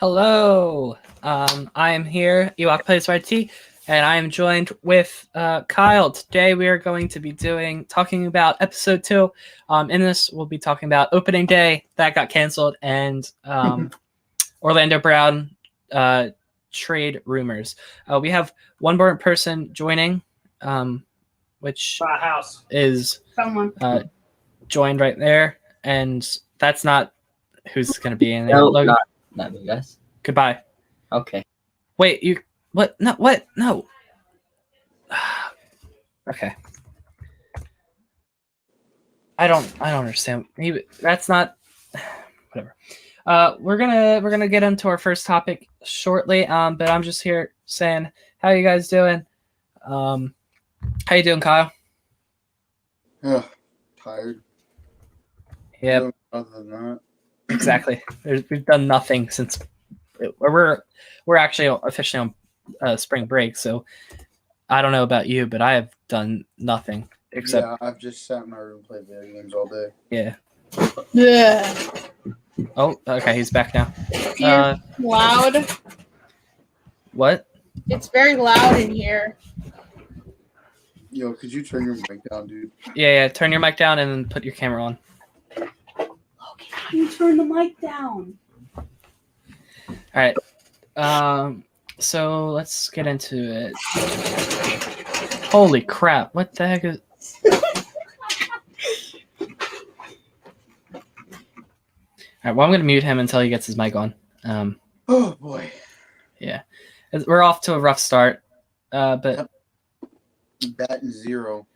Hello. I am here, Ewok Plays YT, and I am joined with Kyle. Today we are going to be talking about episode 2. In this, we'll be talking about opening day that got canceled and Orlando Brown trade rumors. We have one more person joining, which is someone joined right there, and that's not who's going to be in there. No, Logan, not me, guys. goodbye. Okay. Wait, you what? No, what? No. Okay. I don't understand. That's not whatever. We're gonna get into our first topic shortly. But I'm just here saying, how you guys doing? How you doing, Kyle? Tired. Yep. Other than that, Exactly. We've done nothing since we're actually officially on spring break. So I don't know about you, but I have done nothing except. yeah, I've just sat in my room and played video games all day. Yeah. Yeah. Oh, okay. He's back now. Here, loud. What? It's very loud in here. Yo, could you turn your mic down, dude? Yeah. Turn your mic down and then put your camera on. You turn the mic down. All right. So let's get into it. Holy crap! What the heck is? All right. Well, I'm gonna mute him until he gets his mic on. Oh boy. Yeah, we're off to a rough start. But Batting 0.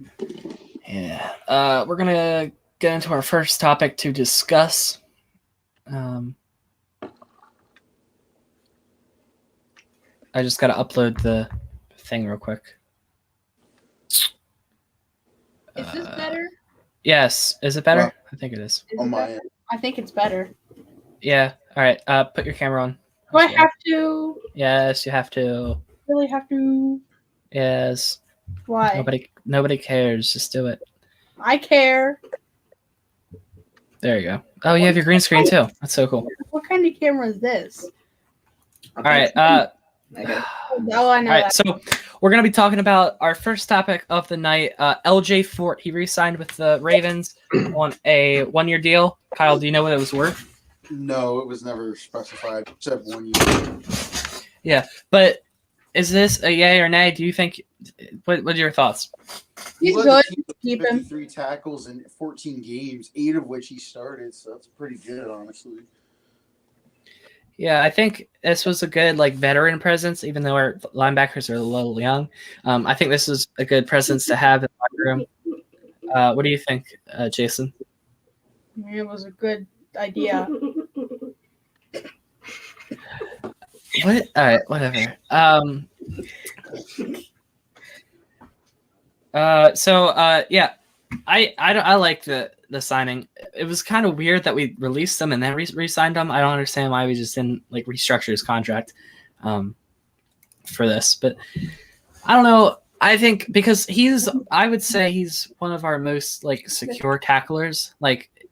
yeah. We're gonna get into our first topic to discuss. I just gotta upload the thing real quick. Is this better? Yes. Is it better? Well, I think it is. Is On it my better? end. I think it's better. Yeah. All right. Put your camera on. Do I have to? Yes, you have to. Really have to? Yes. Why? Nobody cares. Just do it. I care. There you go. Oh, you have your green screen too. That's so cool. What kind of camera is this? All right. Oh, I know. All right. that. So we're gonna be talking about our first topic of the night. LJ Fort. He re-signed with the Ravens on a 1-year deal. Kyle, do you know what it was worth? No, it was never specified except 1 year. Yeah, but is this a yay or nay? Do you think? What are your thoughts? He's He led good. the team to Keep him. 53 tackles in 14 games, 8 of which he started, so that's pretty good, honestly. Yeah, I think this was a good veteran presence, even though our linebackers are a little young. I think this is a good presence to have in the locker room. What do you think, Jason? It was a good idea. What? All right, whatever. Yeah, I like the signing. It was kind of weird that we released them and then re-signed them. I don't understand why we just didn't restructure his contract for this, but I don't know. I think because I would say he's one of our most secure tacklers.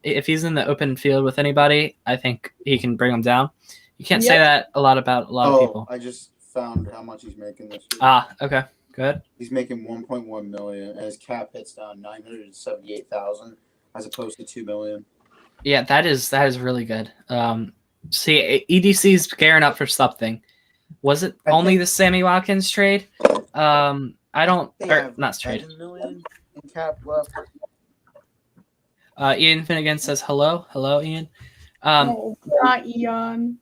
If he's in the open field with anybody, I think he can bring them down. You can't say that about a lot of people. I just found how much he's making this year. Ah, okay, good. He's making $1.1 million, and his cap hits down $978,000 as opposed to $2 million. Yeah, that is really good. See, EDC's gearing up for something. Was it only the Sammy Watkins trade? I don't. Not trade. $7 million in cap left. Ian Finnegan says hello, Ian. No, not Eon.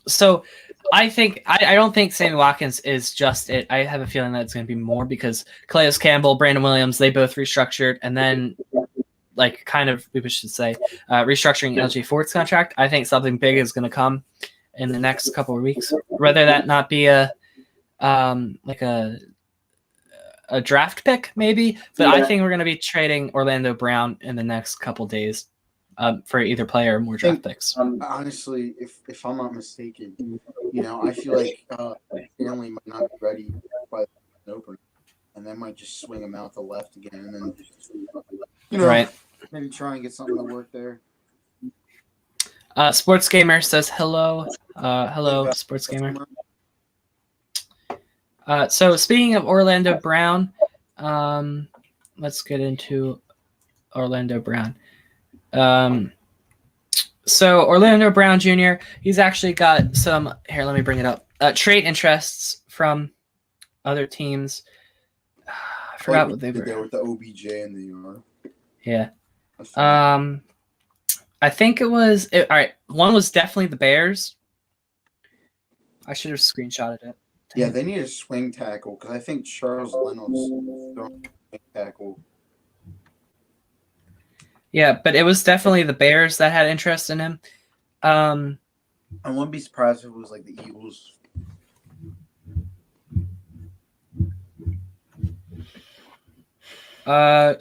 So I think I don't think Sammy Watkins is just it. I have a feeling that it's going to be more because Calais Campbell, Brandon Williams, they both restructured, and then we should say restructuring LJ Fort's contract. I think something big is going to come in the next couple of weeks. Whether that not be a draft pick maybe, but I think we're going to be trading Orlando Brown in the next couple days for either player or more draft picks. Honestly, if I'm not mistaken, I feel like Stanley might not be ready by the opener, and they might just swing him out the left again, and then right. Maybe try and get something to work there. Sports Gamer says hello. Hello, Yeah, Sports Gamer. So speaking of Orlando Brown, let's get into Orlando Brown. So Orlando Brown Jr., he's actually got some, here, let me bring it up, trade interests from other teams. I forgot what they did were. there with the OBJ and the Yeah. I think it was, all right, one was definitely the Bears. I should have screenshotted it. Yeah, they need a swing tackle because I think Charles Leno's throwing swing tackle. Yeah, but it was definitely the Bears that had interest in him. I wouldn't be surprised if it was like the Eagles.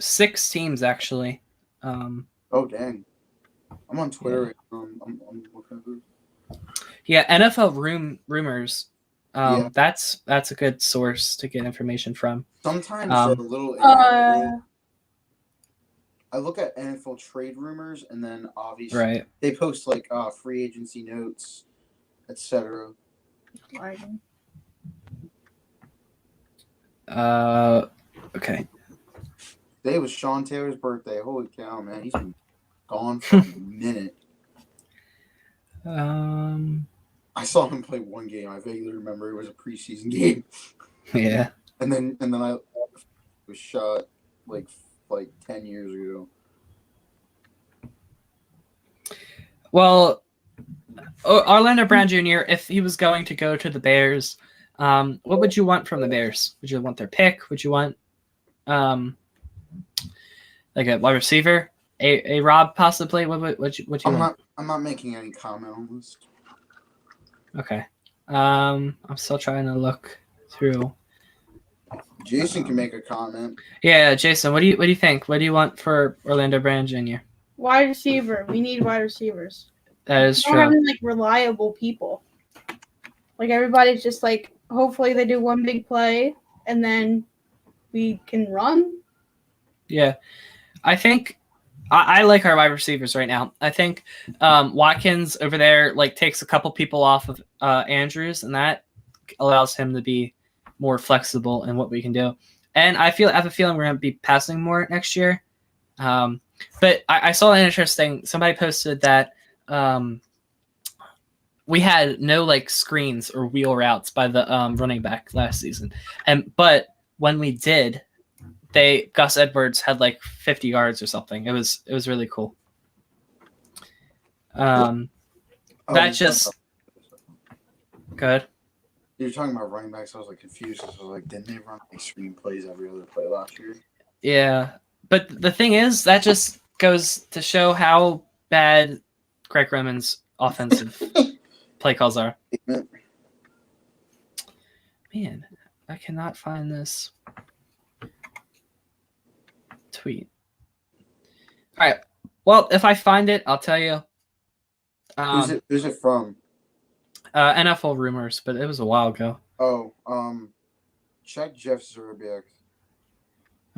Six teams actually. Oh dang! I'm on Twitter. Yeah. I'm looking at this. Yeah, NFL rumors. Yeah. That's a good source to get information from. Sometimes they're a little inaccurate. I look at NFL trade rumors, and then obviously they post like free agency notes, etc. Okay. Today was Sean Taylor's birthday. Holy cow, man! He's been gone for a minute. I saw him play one game. I vaguely remember it was a preseason game. Yeah. And then I was shot like 10 years ago. Well, Orlando Brown Jr., if he was going to go to the Bears, what would you want from the Bears? Would you want their pick? Would you want like a wide receiver? A Rob possibly? What you want? I'm not making any comment on this. Okay. I'm still trying to look through. Jason can make a comment. Yeah, Jason, what do you think? What do you want for Orlando Brown Jr.? Wide receiver. We need wide receivers. That is true. We're having like reliable people. Like everybody's just like, hopefully they do one big play and then we can run. Yeah, I think I like our wide receivers right now. I think Watkins over there like takes a couple people off of Andrews, and that allows him to be more flexible in what we can do. And I have a feeling we're going to be passing more next year. But I saw an interesting. Somebody posted that we had no like screens or wheel routes by the running back last season, but when we did, Gus Edwards had like 50 yards or something. It was really cool. That just good. You're talking about running backs. I was like confused. I was like, didn't they run like screen plays every other play last year? Yeah, but the thing is, that just goes to show how bad Greg Roman's offensive play calls are. Man, I cannot find this tweet. All right. Well, if I find it, I'll tell you. Who's it from? NFL rumors, but it was a while ago. Oh, check Jeff Zerbiak.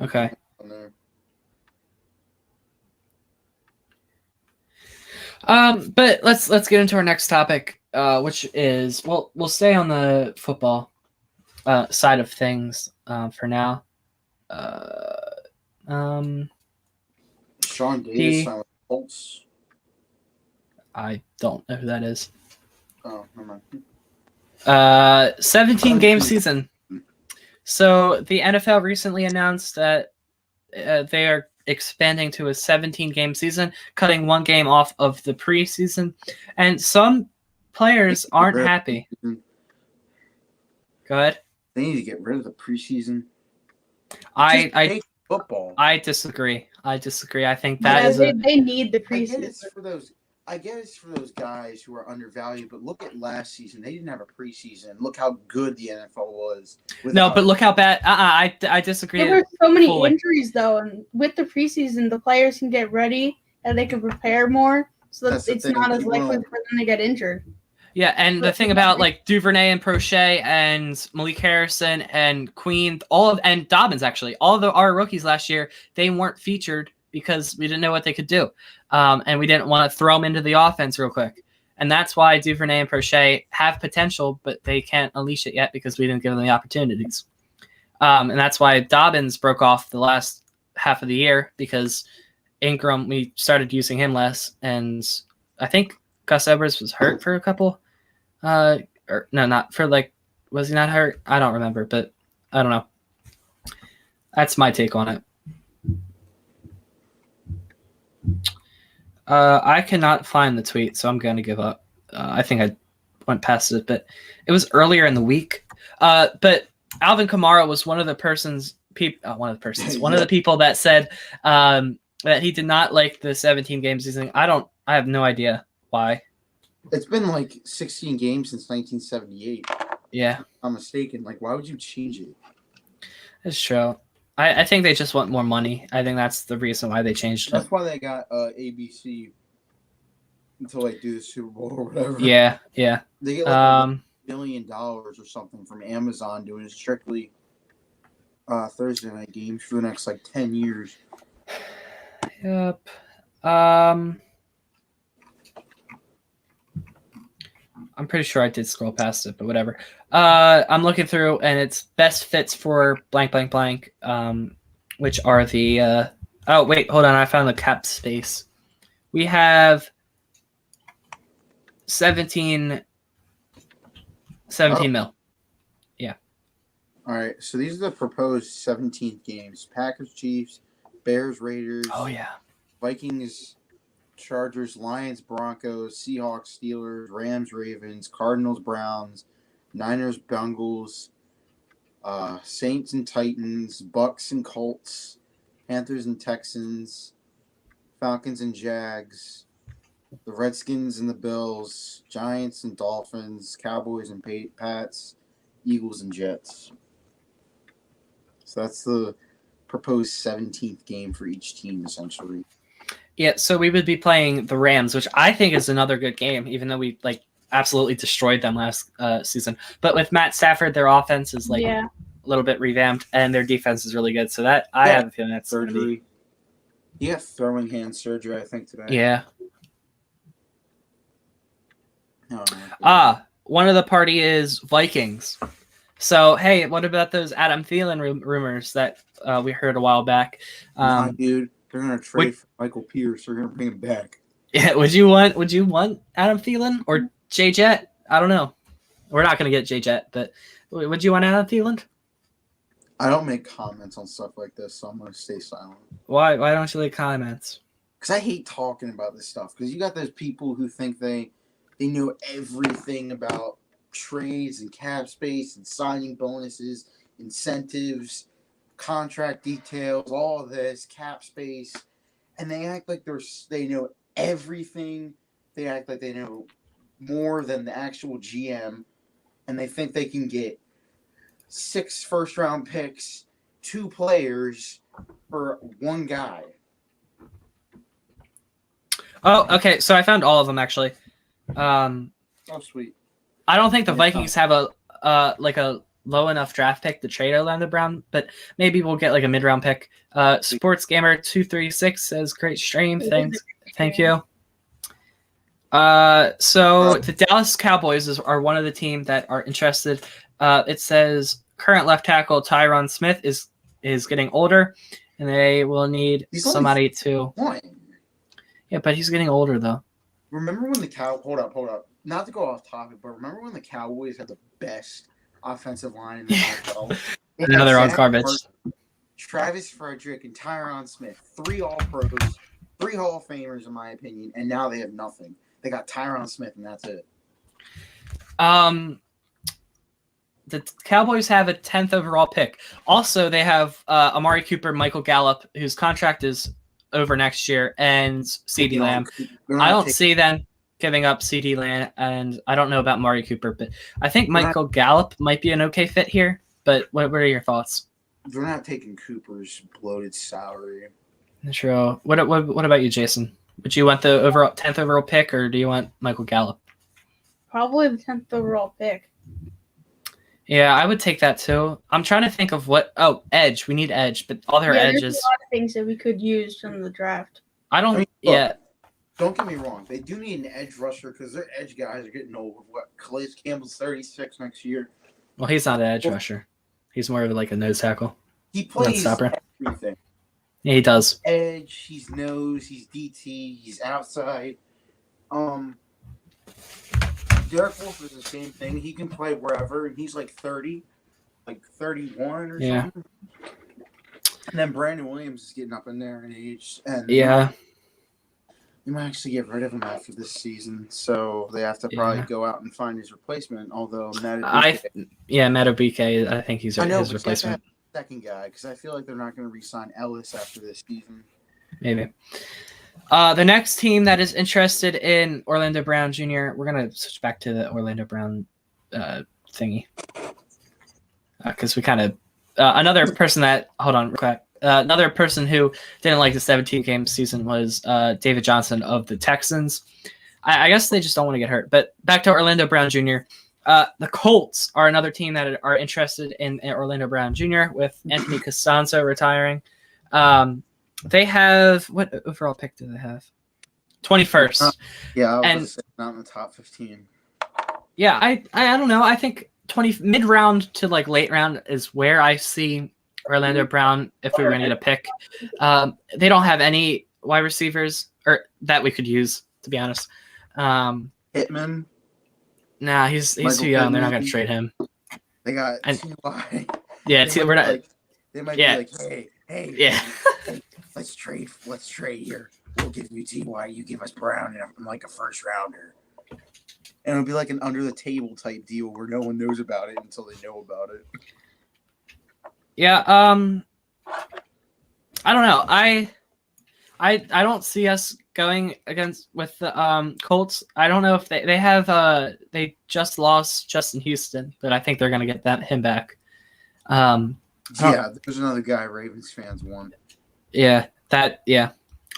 Okay. On there. But let's get into our next topic, which is we'll stay on the football side of things for now. Sean Davis signed with Colts. I don't know who that is. Oh, never mind. 17 game season. So the NFL recently announced that they are expanding to a 17 game season, cutting one game off of the preseason, and some players aren't happy. Go ahead. They need to get rid of the preseason. I football. I disagree. I think that is they need the preseason. I get it's for those guys who are undervalued, but look at last season. They didn't have a preseason. Look how good the NFL was. No, but look how bad. I disagree. There were so many injuries, though, and with the preseason, the players can get ready and they can prepare more, so that it's not as likely for them to get injured. Yeah, and the thing about like Duvernay and Prochet and Malik Harrison and Queen, and Dobbins actually, all of our rookies last year, they weren't featured because we didn't know what they could do. And we didn't want to throw them into the offense real quick. And that's why Duvernay and Prochet have potential, but they can't unleash it yet because we didn't give them the opportunities. And that's why Dobbins broke off the last half of the year, because Ingram, we started using him less. And I think Gus Edwards was hurt for a couple. Or no, not for was he not hurt? I don't remember, but I don't know. That's my take on it. I cannot find the tweet, so I'm going to give up. I think I went past it, but it was earlier in the week. But Alvin Kamara was one of the people that said that he did not like the 17 game season. I have no idea why. It's been 16 games since 1978. Yeah. If I'm mistaken. Why would you change it? It's true. I think they just want more money. I think that's the reason why they changed it. That's why they got ABC until do the Super Bowl or whatever. Yeah, yeah. They get $1 million or something from Amazon doing strictly Thursday night games for the next 10 years. Yep. I'm pretty sure I did scroll past it, but whatever. I'm looking through, and it's best fits for blank, blank, blank, which are the oh, wait, hold on. I found the cap space. We have 17 mil. Yeah. All right, so these are the proposed 17th games. Packers, Chiefs, Bears, Raiders. Oh, yeah. Vikings, Chargers, Lions, Broncos, Seahawks, Steelers, Rams, Ravens, Cardinals, Browns, Niners, Bengals, Saints and Titans, Bucks and Colts, Panthers and Texans, Falcons and Jags, the Redskins and the Bills, Giants and Dolphins, Cowboys and Pats, Eagles and Jets. So that's the proposed 17th game for each team, essentially. Yeah, so we would be playing the Rams, which I think is another good game, even though we absolutely destroyed them last season. But with Matt Stafford, their offense is a little bit revamped, and their defense is really good. So that I have a feeling that's surgery. He got throwing hand surgery, I think, today. Yeah. One of the party is Vikings. So hey, what about those Adam Thielen rumors that we heard a while back? Nah, dude. They're gonna trade for Michael Pierce. They're gonna bring him back. Yeah, would you want Adam Thielen or J Jet? I don't know. We're not gonna get J Jet, but would you want Adam Thielen? I don't make comments on stuff like this, so I'm gonna stay silent. Why don't you like comments? Because I hate talking about this stuff. Because you got those people who think they know everything about trades and cap space and signing bonuses, incentives, contract details, all of this, cap space, and they act like they know everything. They act like they know more than the actual GM, and they think they can get 6 first-round picks, 2 players for 1 guy. Oh, okay. So I found all of them actually. Oh, sweet. I don't think the Vikings have a low enough draft pick to trade Orlando Brown, but maybe we'll get a mid-round pick. Sports Gamer 236 says great stream. Thank you. So the Dallas Cowboys are one of the teams that are interested. It says current left tackle Tyron Smith is getting older, and they will need somebody to. Yeah, but he's getting older though. Remember when hold up. Not to go off topic, but remember when the Cowboys had the best offensive line in the NFL? Now they're on garbage. Travis Frederick and Tyron Smith, 3 All-Pros, 3 Hall of Famers in my opinion, and now they have nothing. They got Tyron Smith, and that's it. The Cowboys have a 10th overall pick. Also, they have Amari Cooper, Michael Gallup, whose contract is over next year, and CeeDee Lamb. I don't see them giving up CeeDee Lamb, and I don't know about Amari Cooper, but I think Michael Gallup might be an okay fit here. But what are your thoughts? They're not taking Cooper's bloated salary. True. What about you, Jason? Would you want the 10th overall pick, or do you want Michael Gallup? Probably the 10th overall pick. Yeah, I would take that too. I'm trying to think of what. Oh, edge. We need edge, but all their Yeah, there's edges. a lot of things that we could use from the draft. I don't. I mean, look, yeah. Don't get me wrong. They do need an edge rusher because their edge guys are getting old. What? Calais Campbell's 36 next year. Well, he's not an edge rusher. He's more of like a nose tackle. He plays stopper. everything. Yeah, he does. Edge. He's nose. He's DT. He's outside. Derek Wolf is the same thing. He can play wherever, and he's like 30, like 31 or something. And then Brandon Williams is getting up in there in age, and we might actually get rid of him after this season. So they have to probably go out and find his replacement. Although Matt Obike, I think he's his replacement. Second guy, because I feel like they're not going to re-sign Ellis after this season. Maybe. The next team that is interested in Orlando Brown Jr., we're going to switch back to the Orlando Brown thingy. Because we kind of... another person that... Hold on real quick. Another person who didn't like the 17-game season was David Johnson of the Texans. I guess they just don't want to get hurt. But back to Orlando Brown Jr., the Colts are another team that are interested in Orlando Brown Jr. with Anthony Costanzo retiring. They have what overall pick do they have? 21st. Yeah, I was not in the top 15. Yeah, I don't know. I think mid round to like late round is where I see Orlando Brown if we were going to get a pick. They don't have any wide receivers or that we could use, to be honest. Hitman. Nah, he's too young. They're not going to trade him. They got T.Y. Yeah, we're not. They might be like, hey, yeah. Hey, let's trade here. We'll give you T.Y. You give us Brown and like a first rounder. And it'll be like an under the table type deal where no one knows about it until they know about it. Yeah. I don't know. I don't see us going against with the Colts. I don't know if they have they just lost Justin Houston, but I think they're gonna get him back. There's another guy Ravens fans want. Yeah.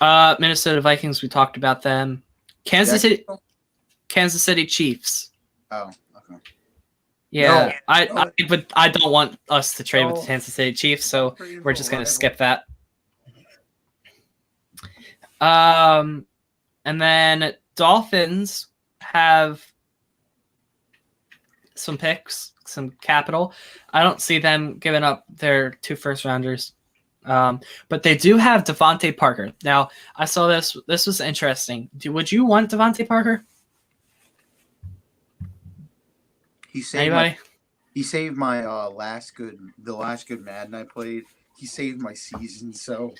Minnesota Vikings, we talked about them. Kansas City Chiefs. Oh, okay. Yeah, no. I don't want us to trade with the Kansas City Chiefs, so we're just gonna skip that. And then Dolphins have some picks, some capital. I don't see them giving up their 2 first rounders. But they do have Devontae Parker. Now, I saw this. This was interesting. Would you want Devontae Parker? He saved my last good Madden I played. He saved my season, so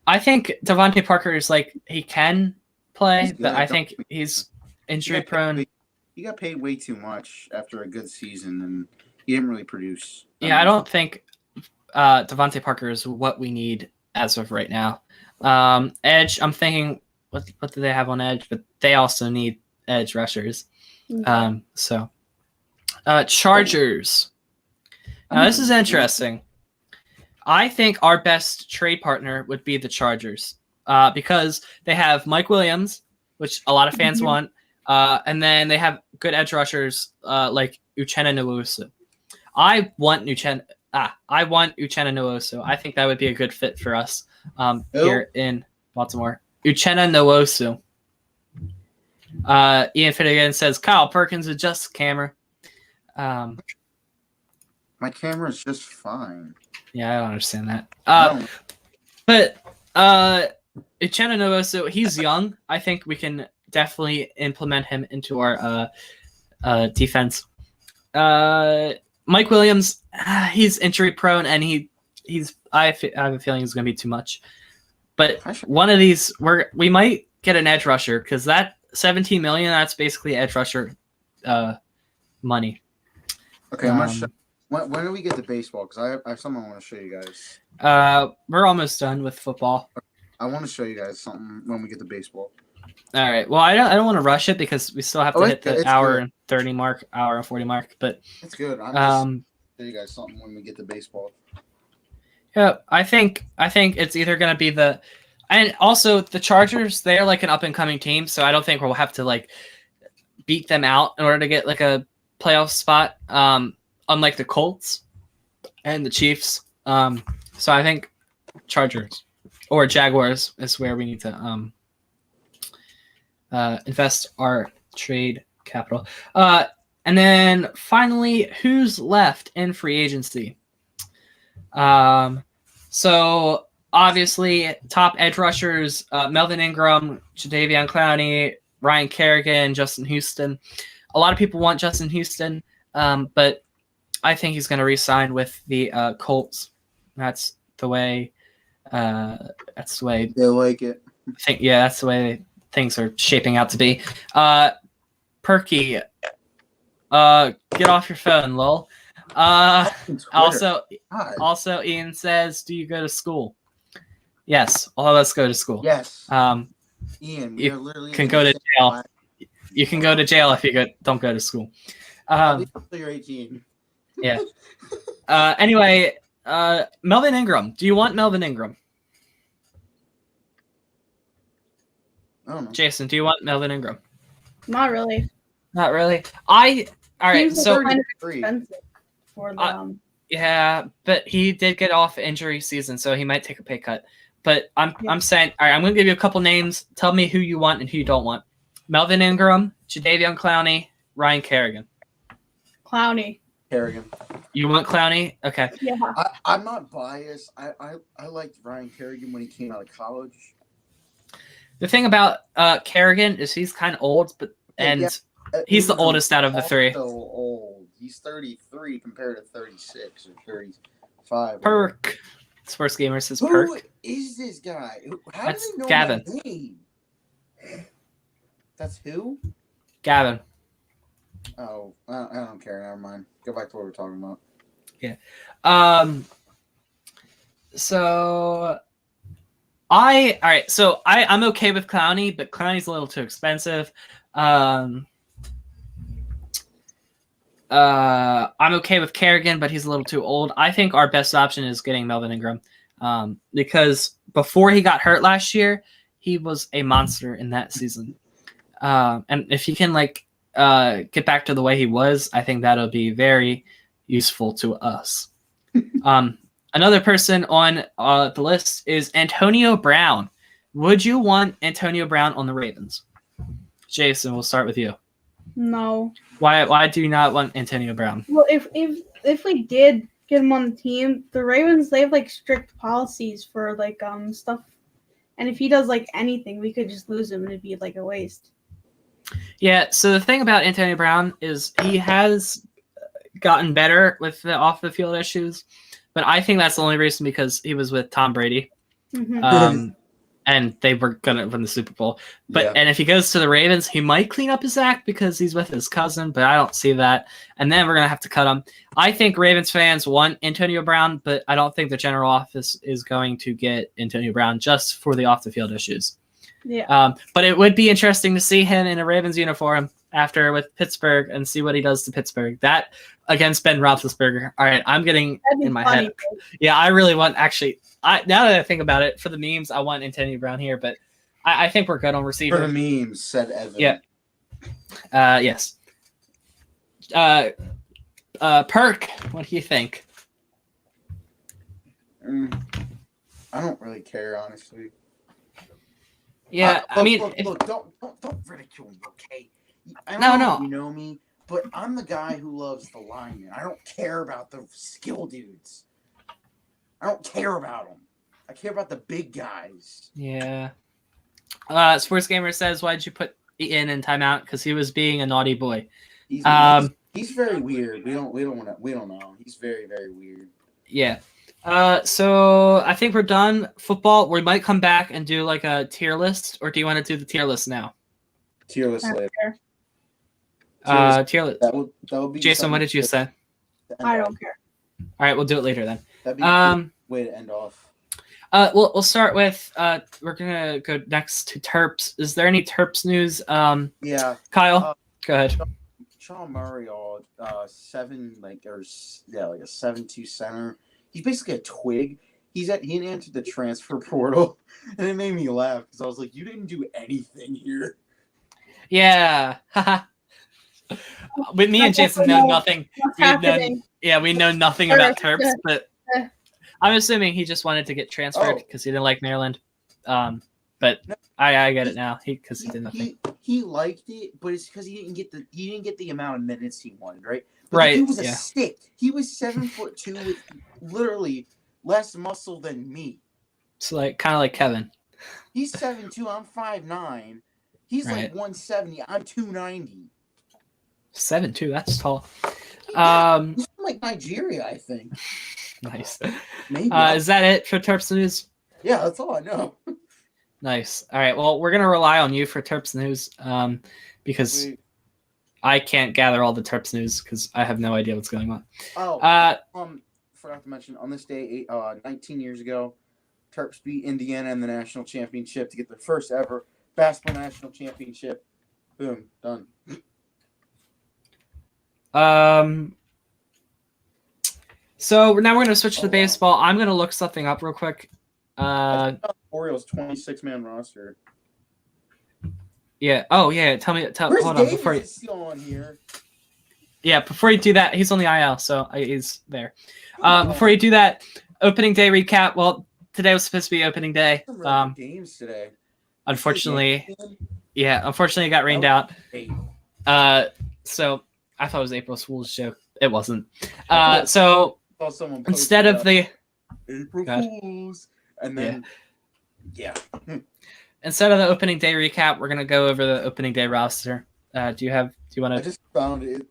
I think Devontae Parker is like he can play, but I think he's injury prone. He got paid way too much after a good season, and he didn't really produce. Yeah, I don't think Devontae Parker is what we need as of right now. Edge, I'm thinking, what do they have on edge? But they also need edge rushers. Chargers. Now, this is interesting. I think our best trade partner would be the Chargers because they have Mike Williams, which a lot of fans want, and then they have good edge rushers like Uchenna Nwosu. I want Uchenna Nwosu. I think that would be a good fit for us here in Baltimore. Uchenna Nwosu. Ian Finnegan says Kyle Perkins adjusts camera. My camera is just fine. Yeah, I don't understand that. But Uchenna Nwosu, he's young. I think we can definitely implement him into our defense. Mike Williams, he's injury prone, and I have a feeling he's going to be too much. But one of these, we might get an edge rusher because that $17 million, that's basically edge rusher money. Okay, when do we get to baseball? Because I have something I want to show you guys. We're almost done with football. I want to show you guys something when we get to baseball. All right. Well, I don't want to rush it because we still have to hit the hour and 30 mark, hour and 40 mark. But it's good. I'm just show you guys something when we get to baseball. Yeah, I think it's either going to be and also the Chargers. They're like an up and coming team, so I don't think we'll have to like beat them out in order to get like a playoff spot, unlike the Colts and the Chiefs. So I think Chargers or Jaguars is where we need to invest our trade capital. And then finally, who's left in free agency? So obviously, top edge rushers: Melvin Ingram, Jadeveon Clowney, Ryan Kerrigan, Justin Houston. A lot of people want Justin Houston, but I think he's going to re-sign with the Colts. That's the way. That's the way They like it. that's the way things are shaping out to be. Perky, get off your phone, lol. Also, Ian says, "Do you go to school?" Yes, all of us go to school. Yes. Ian, we are literally can go to jail. You can go to jail if you don't go to school. You're 18. Yeah. Anyway, Melvin Ingram. Do you want Melvin Ingram? I don't know. Jason, do you want Melvin Ingram? Not really. Not really. All right. So kind of expensive for them. Yeah, but he did get off injury season, so he might take a pay cut. But I'm saying, all right, I'm going to give you a couple names. Tell me who you want and who you don't want. Melvin Ingram, Jadeveon Clowney, Ryan Kerrigan. Clowney. Kerrigan. You want Clowney? Okay. Yeah. I'm not biased. I liked Ryan Kerrigan when he came out of college. The thing about Kerrigan is he's kind of old, he's the oldest out of the three. So old. He's 33 compared to 36 or 35. Perk. Sports Gamer says Who Perk. Who is this guy? How That's do they know Gavin. that name? That's who? Gavin. Oh, I don't care. Never mind. Go back to what we're talking about. Yeah. So I'm okay with Clowney, but Clowney's a little too expensive. I'm okay with Kerrigan, but he's a little too old. I think our best option is getting Melvin Ingram, because before he got hurt last year, he was a monster in that season. And if he can get back to the way he was, I think that'll be very useful to us. Another person on the list is Antonio Brown. Would you want Antonio Brown on the Ravens? Jason, we'll start with you. No. Why do you not want Antonio Brown? Well, if we did get him on the team, the Ravens, they have strict policies for stuff, and if he does anything, we could just lose him and it'd be a waste. Yeah. So the thing about Antonio Brown is he has gotten better with the off the field issues, but I think that's the only reason because he was with Tom Brady. Mm-hmm. And they were gonna win the Super Bowl. And if he goes to the Ravens, he might clean up his act because he's with his cousin, but I don't see that. And then we're gonna have to cut him. I think Ravens fans want Antonio Brown, but I don't think the general office is going to get Antonio Brown just for the off the field issues. Yeah. But it would be interesting to see him in a Ravens uniform after with Pittsburgh and see what he does to Pittsburgh. That against Ben Roethlisberger. All right, I'm getting in my head. Yeah, I really want now that I think about it, for the memes, I want Antonio Brown here, but I think we're good on receiver. For the memes, said Evan. Yeah. Yes. Perk, what do you think? I don't really care, honestly. Yeah, look, don't ridicule me, okay? No. You know me, but I'm the guy who loves the linemen. I don't care about the skill dudes. I don't care about them. I care about the big guys. Yeah. Sports Gamer says, "Why'd you put Ian in timeout? Because he was being a naughty boy." He's very weird. We don't know. He's very, very weird. Yeah. So I think we're done. Football. We might come back and do a tier list, or do you want to do the tier list now? Tier list later. Tier list. That would be. Jason, what did you say? I don't care. All right, we'll do it later then. That'd be a good way to end off. We'll start with we're gonna go next to Terps. Is there any Terps news? Yeah. Kyle, go ahead. Sean Murray, a 7-2 center. He's basically a twig. He entered the transfer portal, and it made me laugh because I was like, "You didn't do anything here." Yeah. with me and Jason know nothing. What's happening? We know nothing about Terps, but Yeah. I'm assuming he just wanted to get transferred because he didn't like Maryland. But No. I get it now because he did nothing. He liked it, but it's because he didn't get the amount of minutes he wanted, right? But Right. He was a stick. He was 7'2" with literally less muscle than me. So kind of like Kevin. He's 7'2", I'm 5'9". He's like 170. I'm 290. 7'2", that's tall. He's from like Nigeria, I think. Nice. Maybe. Is that it for Terps News? Yeah, that's all I know. Nice. All right. Well, we're gonna rely on you for Terps News, because I can't gather all the Terps news because I have no idea what's going on. Forgot to mention on this day, 19 years ago, Terps beat Indiana in the national championship to get their first ever basketball national championship. Boom, done. So now we're gonna switch to baseball. I'm gonna look something up real quick. Orioles 26-man roster. Yeah. Oh yeah. Where's hold Davis on before you. Still on here. Yeah. Before you do that, he's on the IL, so he's there. Before you do that, opening day recap. Well, today was supposed to be opening day. Games today. Unfortunately, it got rained out. So I thought it was April Fool's joke. It wasn't. So instead of the April Fools, and then instead of the opening day recap, we're gonna go over the opening day roster. Do you want to? I just found it.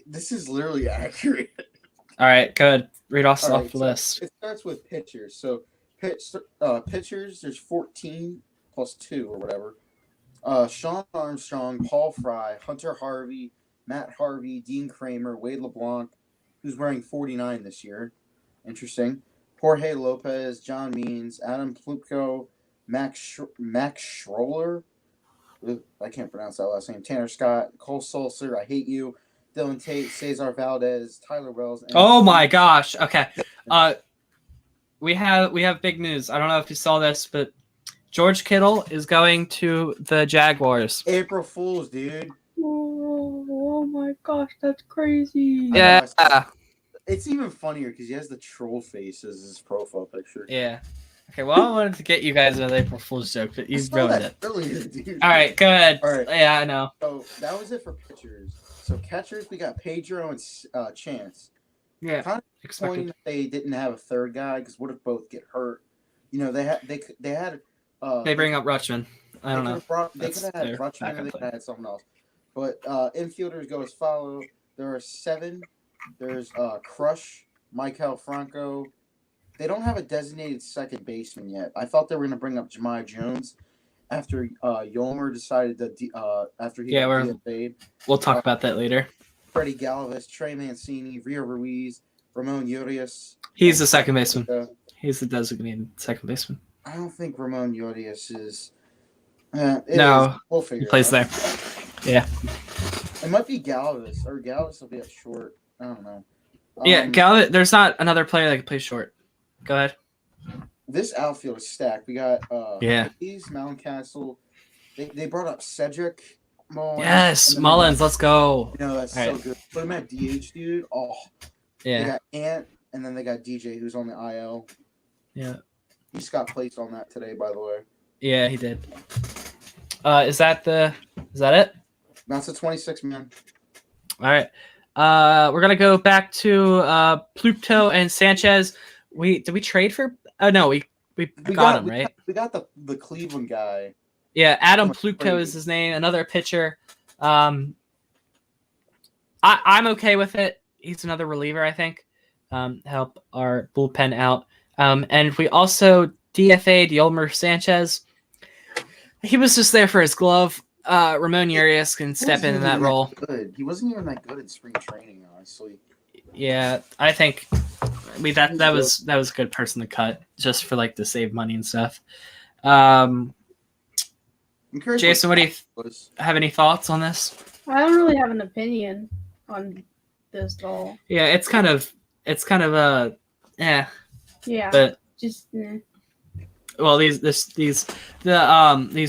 This is literally accurate. All right, good. Read off the list. It starts with pitchers. So pitchers, there's 14 plus 2 or whatever. Sean Armstrong, Paul Fry, Hunter Harvey, Matt Harvey, Dean Kramer, Wade LeBlanc, who's wearing 49 this year. Interesting. Jorge Lopez, John Means, Adam Plutko, Max Schroller. I can't pronounce that last name. Tanner Scott, Cole Sulcer, I Hate You, Dylan Tate, Cesar Valdez, Tyler Wells. Oh my gosh. Okay. We have big news. I don't know if you saw this, but George Kittle is going to the Jaguars. April Fools, dude. Oh my gosh, that's crazy. Yeah. It's even funnier because he has the troll face as his profile picture. Yeah. Okay, well, I wanted to get you guys an April Fool's joke, but you ruined it. Earlier, dude. All right, go ahead. All right. Yeah, I know. So that was it for pitchers. So catchers, we got Pedro and Chance. Yeah. Kind of disappointing that they didn't have a third guy because what if both get hurt? You know, they had. They bring up Rutschman. I don't know. They could have had Rutschman or they could have had someone else. But infielders go as follow. There are 7. There's Crush, Michael Franco. They don't have a designated second baseman yet. I thought they were going to bring up Jemai Jones after Yolmer decided that after he got DFA'd. We'll talk about that later. Freddie Galvis, Trey Mancini, Rio Ruiz, Ramon Urias. He's the second baseman. He's the designated second baseman. I don't think Ramon Urias is. No, we'll figure. He plays there. Yeah. It might be Galvis, or Galvis will be at short. I don't know. Yeah, Galvis. There's not another player that can play short. Go ahead. This outfield is stacked. We got Hayes, Mountcastle. They brought up Cedric Mullins. Yes, Mullins. Let's go. You know, that's so good. Put him at DH, dude. Oh. Yeah. They got Ant, and then they got DJ, who's on the IL. Yeah. He just got placed on that today, by the way. Yeah, he did. Is that it? That's a 26-man. All right. We're gonna go back to Pluto and Sanchez. Did we trade for? Oh no, we got him, right? We got the Cleveland guy. Yeah, Adam Plutko is his name. Another pitcher. I'm okay with it. He's another reliever, I think. Help our bullpen out. And we also DFA'd Yolmer Sanchez. He was just there for his glove. Ramon Urias can step in that role. Good. He wasn't even that good in spring training, honestly. Yeah, I think that was a good person to cut just for to save money and stuff. Jason, what do you have any thoughts on this? I don't really have an opinion on this at all. Yeah, it's kind of Yeah. But just well, these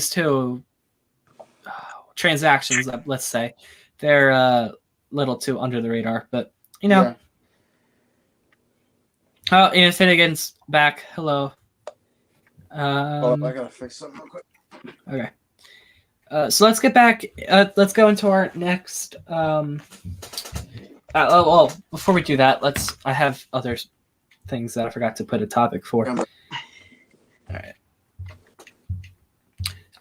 two transactions, let's say, they're little too under the radar, but Yeah. Oh, Ian Finnegan's back. Hello. I gotta fix something real quick. Okay. So let's get back. Let's go into our next. Well, before we do that, I have other things that I forgot to put a topic for. All right.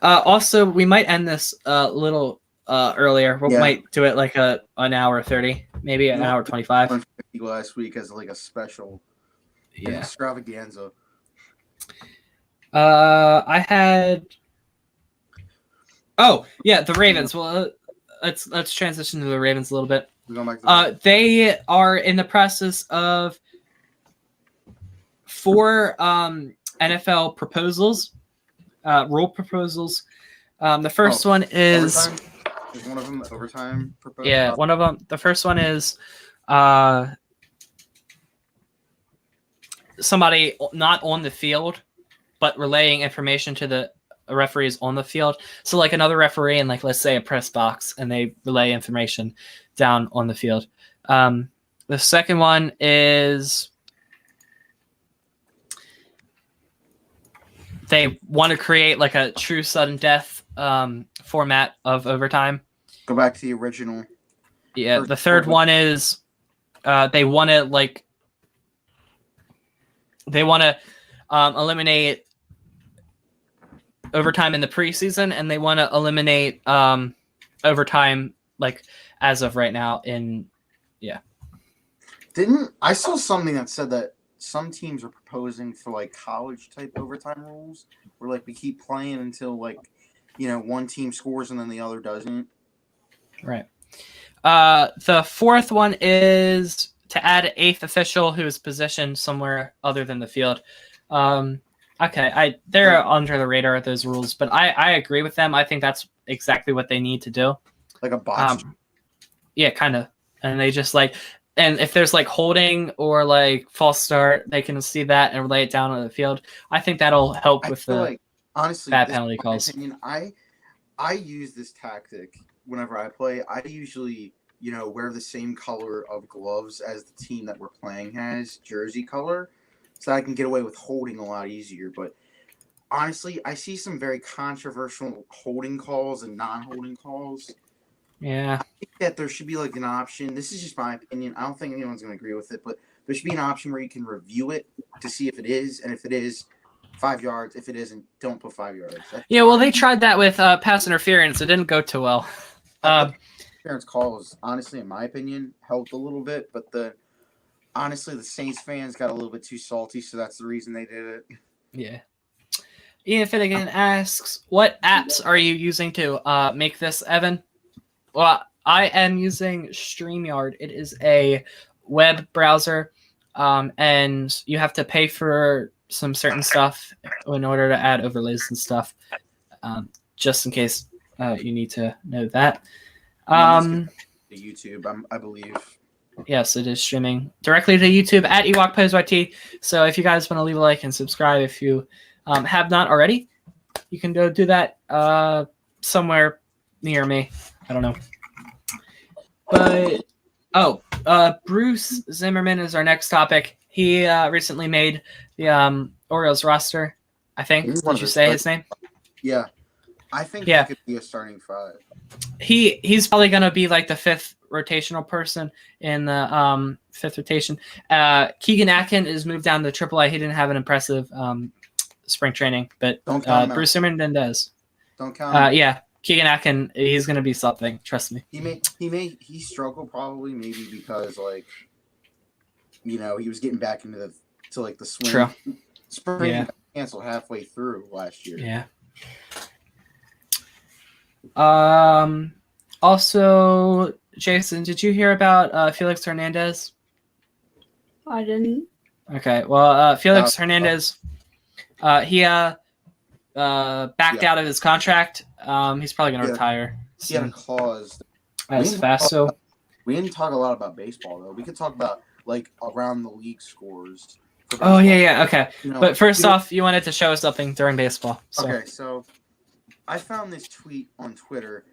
Also, we might end this a little earlier. We might do it like an hour 30, maybe an hour 25. Last week as like a special extravaganza. I had. Oh yeah, the Ravens. Well, let's transition to the Ravens a little bit. We're going back to they are in the process of 4 NFL proposals, rule proposals. The first one is overtime? Is one of them the overtime proposal? Yeah, one of them. The first one is somebody not on the field, but relaying information to the referees on the field. So like another referee in like, let's say, a press box, and they relay information down on the field. The second one is they want to create like a true sudden death format of overtime. Go back to the original. Yeah, the third one is they want to eliminate overtime in the preseason, and they want to eliminate overtime like as of right now I saw something that said that some teams are proposing for like college type overtime rules where like we keep playing until like one team scores and then the other doesn't. Right. The fourth one is to add an 8th official who is positioned somewhere other than the field. Okay, they're under the radar of those rules, but I agree with them. I think that's exactly what they need to do. Like a box. Yeah, kind of. And they just and if there's like holding or like false start, they can see that and relay it down on the field. I think that'll help with the honestly bad penalty calls. Opinion, I use this tactic whenever I play. I usually wear the same color of gloves as the team that we're playing has, jersey color, so I can get away with holding a lot easier. But honestly, I see some very controversial holding calls and non-holding calls. Yeah. I think that there should be like an option. This is just my opinion. I don't think anyone's going to agree with it, but there should be an option where you can review it to see if it is, and if it is, 5 yards. If it isn't, don't put 5 yards. Well, they tried that with pass interference. It didn't go too well. Interference calls, honestly, in my opinion, helped a little bit, but honestly, the Saints fans got a little bit too salty, so that's the reason they did it. Yeah. Ian Finnegan asks, what apps are you using to make this, Evan? Well, I am using StreamYard. It is a web browser, and you have to pay for some certain stuff in order to add overlays and stuff, just in case you need to know that. YouTube, I believe. Yes, it is streaming directly to YouTube at EwokPosYT. So if you guys want to leave a like and subscribe, if you have not already, you can go do that somewhere near me. I don't know. But Bruce Zimmerman is our next topic. He recently made the Orioles roster, I think. Did you say his name? Yeah. I think he could be a starting 5. He's probably going to be like the 5th rotational person in the 5th rotation. Keegan Atkin is moved down to AAA. He didn't have an impressive spring training, but Bruce Zimmerman does. Don't count. Yeah, Keegan Atkin, he's going to be something. Trust me. He struggled probably maybe because he was getting back into the swing. True. Spring got canceled halfway through last year. Yeah. Also, Jason, did you hear about Felix Hernandez? I didn't. Okay, well, Felix Hernandez, he backed out of his contract. He's probably going to retire. He had a clause. As fast, so we didn't talk a lot about baseball though. We could talk about around the league scores. Oh yeah, okay. But first off, you wanted to show us something during baseball. So. Okay, so I found this tweet on Twitter.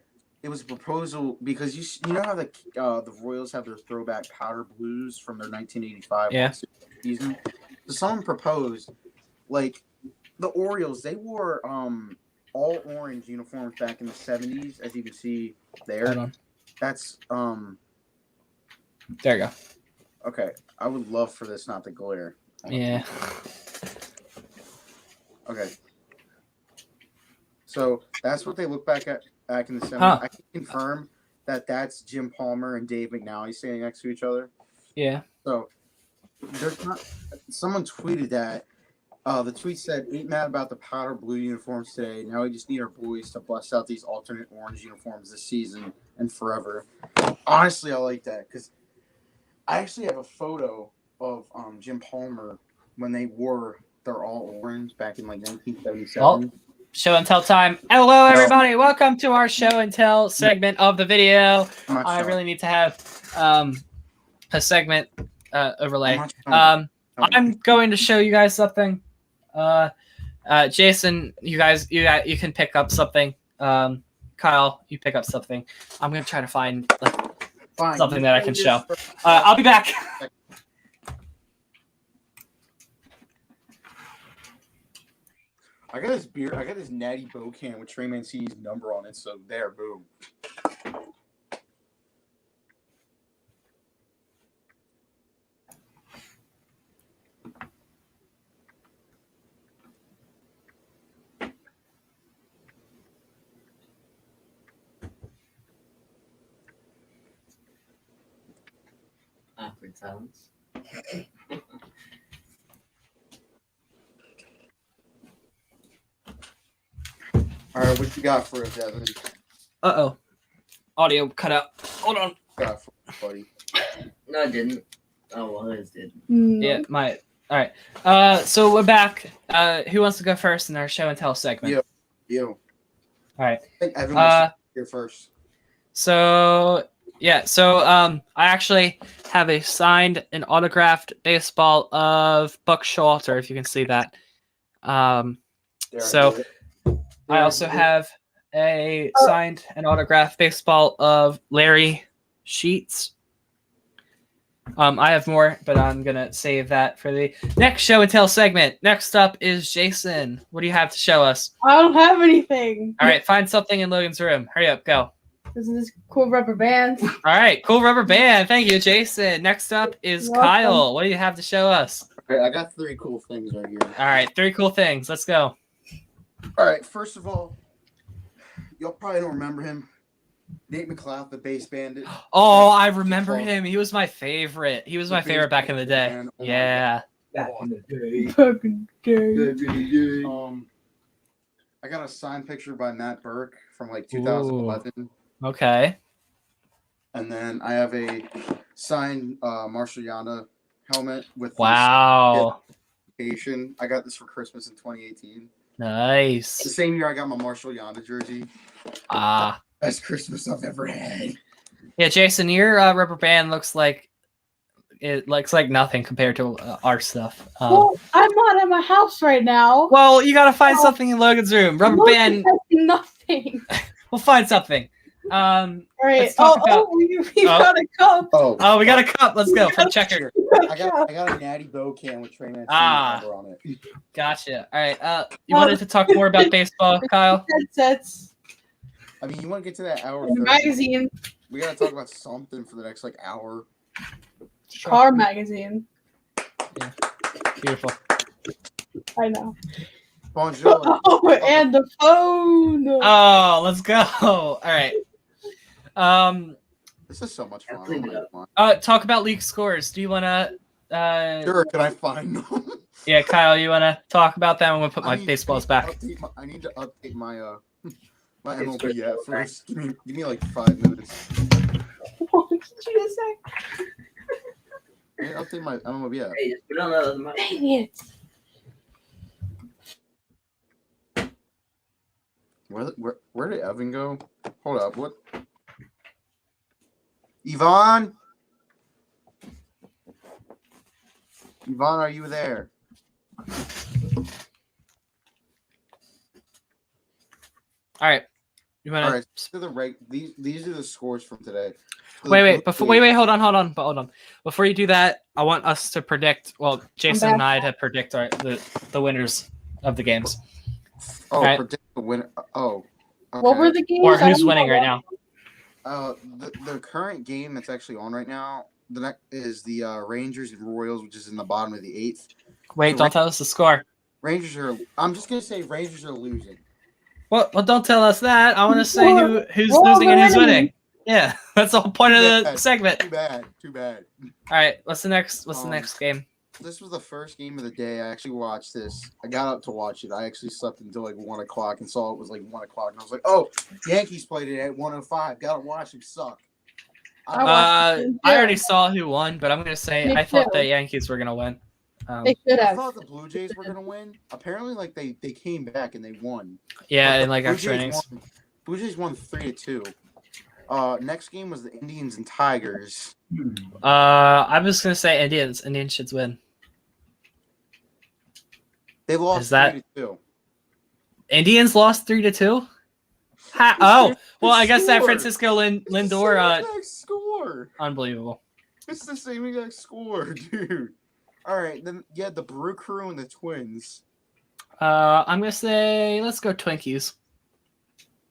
it was a proposal because you know how the Royals have their throwback powder blues from their 1985 Yeah. season. So someone proposed like the Orioles. They wore all orange uniforms back in the 70s, as you can see there. Hold on. That's There you go. okay. I would love for this not to glare. Yeah. Okay. So that's what they look back in the 70s. Huh. I can confirm that that's Jim Palmer and Dave McNally standing next to each other. Yeah. So there's not. Someone tweeted that. The tweet said, "Ain't mad about the powder blue uniforms today. Now we just need our boys to bust out these alternate orange uniforms this season and forever." Honestly, I like that because I actually have a photo of Jim Palmer when they wore their all orange back in like 1977. Well, show and tell time. Hello, everybody. Welcome to our show and tell segment of the video. I really need to have a segment overlay. I'm going to show you guys something. Jason, you can pick up something. Kyle, you pick up something. I'm gonna try to find something that I can show. I'll be back. I got this beer. I got this Natty Bow can with Trey Mancini's number on it. So there, boom. Awkward silence. All right, what you got for us, Evan? Uh-oh. Audio cut out. Hold on. Got for us, buddy. No, I didn't. Oh, well, it did. Yeah, all right. So we're back. Who wants to go first in our show and tell segment? You. All right. I think Evan was here first. So I actually have a signed and autographed baseball of Buck Showalter, if you can see that. I also have a signed and autographed baseball of Larry Sheets. I have more, but I'm gonna save that for the next show and tell segment. Next up is Jason. What do you have to show us? I don't have anything. All right, find something in Logan's room. Hurry up, go. This is this cool rubber band. All right, cool rubber band. Thank you, Jason. Next up is You're welcome. Kyle. What do you have to show us? Okay, I got 3 cool things right here. All right, 3 cool things. Let's go. All right, first of all, y'all probably don't remember him. Nate McLeod, the base bandit. Oh, I remember him. He was my favorite. He was my favorite back in the day. Man, oh my Yeah. Back in the day. Fucking gay. I got a signed picture by Matt Burke from like 2011. Okay. And then I have a signed Marshall Yanda helmet with Wow. notification. I got this for Christmas in 2018. The Nice. same year I got my Marshall Yanda jersey. Best Christmas I've ever had. Yeah, Jason, your rubber band looks like nothing compared to our stuff. Well, I'm not at my house right now. Well, you gotta find something in Logan's room. Rubber Logan band. has nothing. We'll find something. All right. Let's talk about- we got a cup. Oh, we got a cup. Let's go. Flip checker. I got a Natty Bow can with Trey Mancini's number on it. Gotcha. All right. You wanted to talk more about baseball, Kyle? Headsets. I mean, you want to get to that hour? And a 30? magazine. We gotta talk about something for the next like hour. Car magazine. Beautiful. I know. Bonjour. Oh, and the phone. Oh, let's go. All right. This is so much I fun. cleaned it up. Talk about league scores. Do you want to? Sure, can I find them? Yeah, Kyle, you want to talk about that? I'm gonna put my I need baseballs to back. I need to update my my MLB app first. Give me like 5 minutes. What did you just say? I need to update my MLB app. Hey, just put it on the other mic. Dang it. Where did Evan go? Hold up, what? Yvonne? Yvonne, are you there? All right. You want All to? right, so these are the scores from today. So the Wait. Blue Wait. Jays- Hold on. Before you do that, I want us to predict. Well, Jason and I to predict the winners of the games. Oh, Right. predict the winner. Oh, okay. What were the games? Or I who's don't winning know. right now? The current game that's actually on right now, the next is the Rangers and Royals, which is in the bottom of the 8th. Wait, don't tell us the score. Rangers are. I'm just gonna say Rangers are losing. Well, don't tell us that. I want to say who's Royals losing are and who's winning. winning. Yeah, that's the whole point of the bad. segment. Too bad. All right, what's the next game? This was the first game of the day. I actually watched this. I got up to watch it. I actually slept until like 1 o'clock and saw it was like 1 o'clock, and I was like, "Oh, Yankees played it at 1:05. Gotta watch them suck." I already saw who won, but I'm gonna say Me I thought too. the Yankees were gonna win. They should I have. thought the Blue Jays were gonna win. Apparently, like they came back and they won. Yeah, But in like Blue extra Jays innings. Blue Jays won 3-2. Next game was the Indians and Tigers. I'm just gonna say Indians. Indians should win. They lost Is that- 3-2. Indians lost 3-2. Oh, well, I guess that Score. Francisco It's the Lindor. same exact score. Unbelievable. It's the same exact score, dude. All right, then you had the Brew Crew and the Twins. I'm gonna say let's go Twinkies.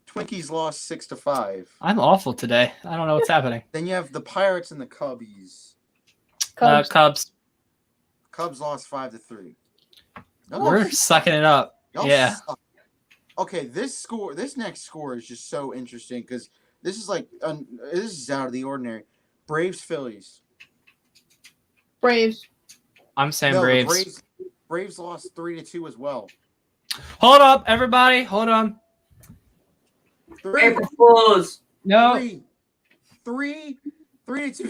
Twinkies lost 6-5. I'm awful today. I don't know what's happening. Then you have the Pirates and the Cubbies. Cubs. Cubs lost 5-3. We're sucking it up. Yeah. Suck. Okay, this next score is just so interesting because this is like this is out of the ordinary. Braves Phillies. Braves. I'm saying No, the Braves. Braves lost 3-2 as well. Hold up, everybody. Hold on. April Fools. No. 3-2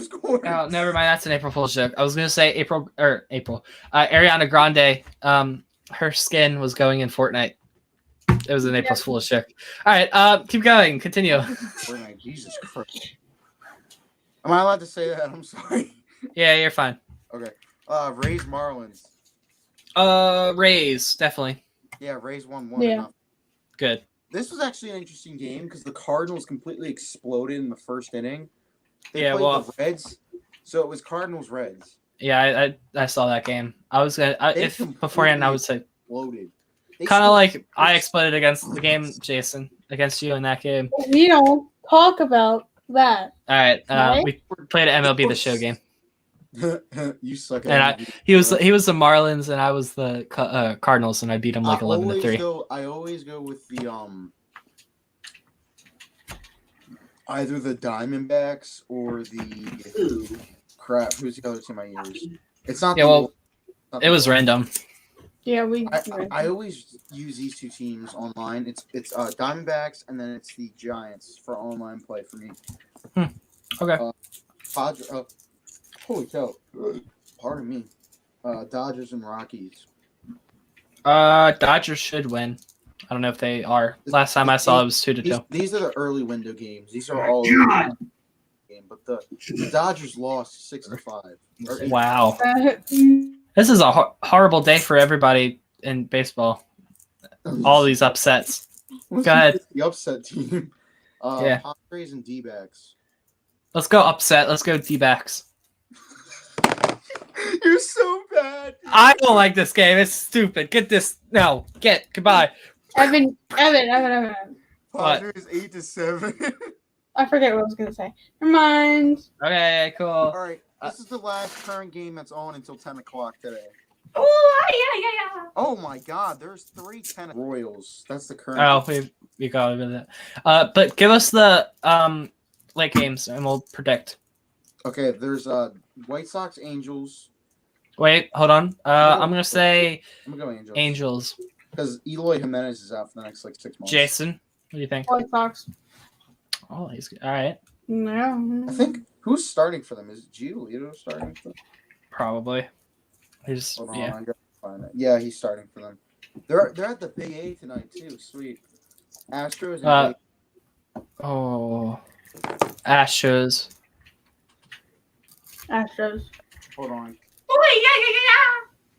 scores. Oh, never mind. That's an April Fool's joke. I was gonna say April. Ariana Grande. Her skin was going in Fortnite. It was an April Fool's joke. All right. Keep going. Continue. Fortnite, Jesus Christ. Am I allowed to say that? I'm sorry. Yeah, you're fine. Okay. Rays Marlins. Rays definitely Yeah, Rays won 1-0. Yeah. good. This was actually an interesting game because the Cardinals completely exploded in the first inning. They Yeah, played well- the Reds, so it was Cardinals Reds. Yeah, I saw that game. I was gonna They if beforehand I would say Exploded. kind of like I exploded against the game, Jason, against you in that game. We don't talk about that. All right, Right? we played an MLB The Show game. You suck at And it. He was the Marlins and I was the Cardinals, and I beat him like 11-3. I always go with the either the Diamondbacks or the crap. Who's the other team I use? It's not. Yeah, the, well, not it the- was random. Yeah, we. I always use these two teams online. It's Diamondbacks and then it's the Giants for online play for me. Okay. Holy cow! Pardon me. Dodgers and Rockies. Dodgers should win. I don't know if they are. Last time I saw it was 2-2. These are the early window games. These are all early game, but the Dodgers lost 6-5. Or 8. Wow. This is a horrible day for everybody in baseball. All these upsets. What's Go ahead. The upset team. Yeah. Padres and D-backs. Let's go upset. Let's go D-backs. You're so bad. I don't like this game. It's stupid. Get this. No. Goodbye. Evan. What? Padres 8-7. I forget what I was gonna say. Never mind. Okay, cool. All right. This is the last current game that's on until 10 o'clock today. Oh yeah. Oh my God! There's 3-10 Royals. That's the current. Oh, we got over that. But give us the late games and we'll predict. Okay. There's White Sox Angels. Wait, hold on. I'm gonna say I'm gonna go Angels. Angels. Because Eloy Jimenez is out for the next like 6 months. Jason, what do you think? White Sox. Oh, he's good. All right. No. I think who's starting for them? Is Giolito starting for them? Probably. He's Hold on, yeah. I gotta find it. Yeah, he's starting for them. They're at the Big A tonight too. Sweet. Astros. And Oh, Astros. Astros. Hold on.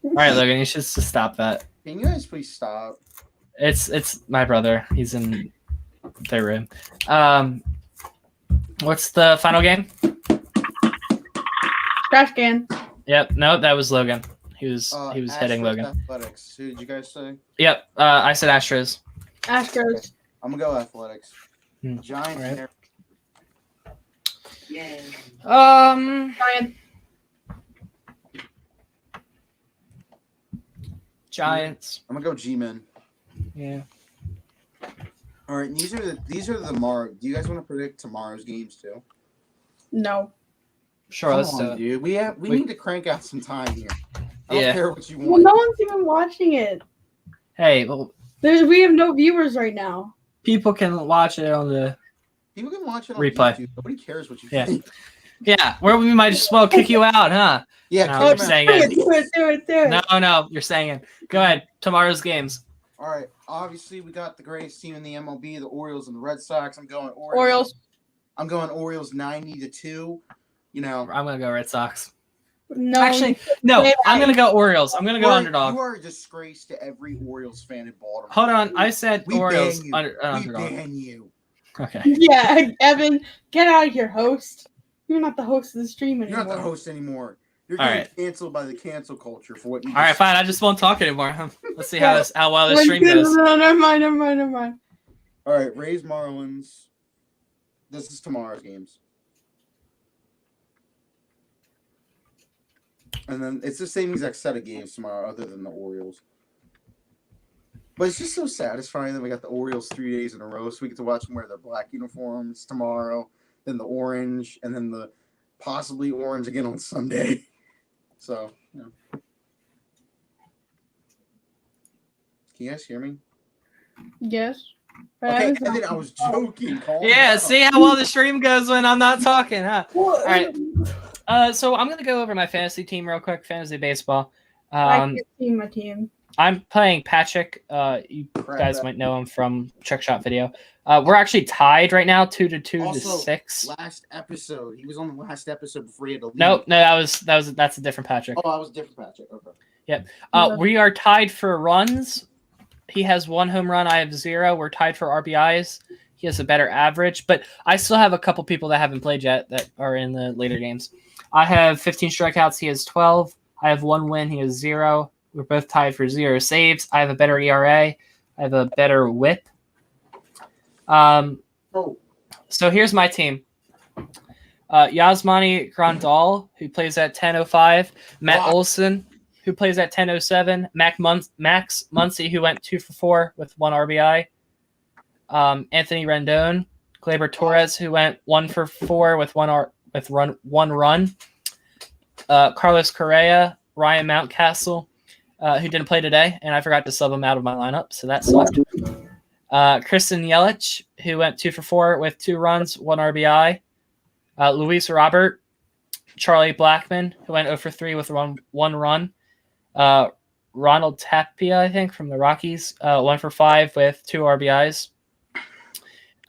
All right, Logan, you should just stop that. Can you guys please stop? It's my brother. He's in their room. What's the final game? Trash can. Yep. No, that was Logan. He was heading Astros Logan. Athletics. Who did you guys say? Yep. I said Astros. Astros. I'm gonna go Athletics. Giants. Alright. Mariners. Yay. Giants. Giants. I'm gonna go G-Men. Yeah. All right, these are the tomorrow. Do you guys want to predict tomorrow's games too? No. Sure. Come Let's on, do it. dude. We need to crank out some time here. I don't Yeah. care what you Well, want. no one's even watching it. Hey, well, We have no viewers right now. people can watch it on the. People can watch it on Replay. YouTube. Nobody cares what you Yeah. think. Yeah, where we might as well kick you out, huh? Yeah, No, kick you're them out. saying Do it. it. Do it. No, you're saying it. Go ahead. Tomorrow's games. All right. Obviously, we got the greatest team in the MLB, the Orioles and the Red Sox. I'm going Orioles. Orioles. I'm going Orioles 90-2. You know, I'm gonna go Red Sox. No. Actually, no. Yeah. I'm gonna go Orioles. I'm gonna go underdog. You are a disgrace to every Orioles fan in Baltimore. Hold on. I said We Orioles ban you. We underdog. ban you. Okay. Yeah, Evan, get out of here, host. You're not the host of the stream You're anymore. not the host anymore. You're All getting right. canceled by the cancel culture for what you All right, just- fine. I just won't talk anymore. Let's see how well this stream No, goes. never mind. All right, Rays Marlins. This is tomorrow's games. And then it's the same exact set of games tomorrow, other than the Orioles. But it's just so satisfying that we got the Orioles 3 days in a row, so we get to watch them wear their black uniforms tomorrow, then the orange, and then the possibly orange again on Sunday. So, you know. Can you guys hear me? Yes. But Okay, Evan's not- Evan, I was joking. Calm Yeah, down. see how well the stream goes when I'm not talking, huh? All right. So I'm gonna go over my fantasy team real quick. Fantasy baseball. I can't see my team. I'm playing Patrick. You Crap. guys might know him from Trick Shot Video. We're actually tied right now, 2-2 to Also, 6. Last episode, he was on the last episode before he had to leave. No, that's a different Patrick. Oh, I was a different Patrick. Okay. We are tied for runs. He has 1 home run. I have 0. We're tied for RBIs. He has a better average, but I still have a couple people that haven't played yet that are in the later games. I have 15 strikeouts. He has 12. I have 1 win. He has 0. We're both tied for 0 saves. I have a better ERA. I have a better WHIP. So here's my team. Yasmani Grandal, who plays at 10:05. Matt Wow. Olson, who plays at 10:07. Max Muncy, who went 2 for 4 with 1 RBI. Anthony Rendon. Gleyber Torres, who went 1 for 4 with one run. Carlos Correa, Ryan Mountcastle, who didn't play today, and I forgot to sub him out of my lineup, so that sucked. Kristen Yelich, who went 2 for 4 with 2 runs, 1 RBI. Luis Robert, Charlie Blackmon, who went 0 for 3 with 1 run. Ronald Tapia, I think, from the Rockies, 1 for 5 with 2 RBIs.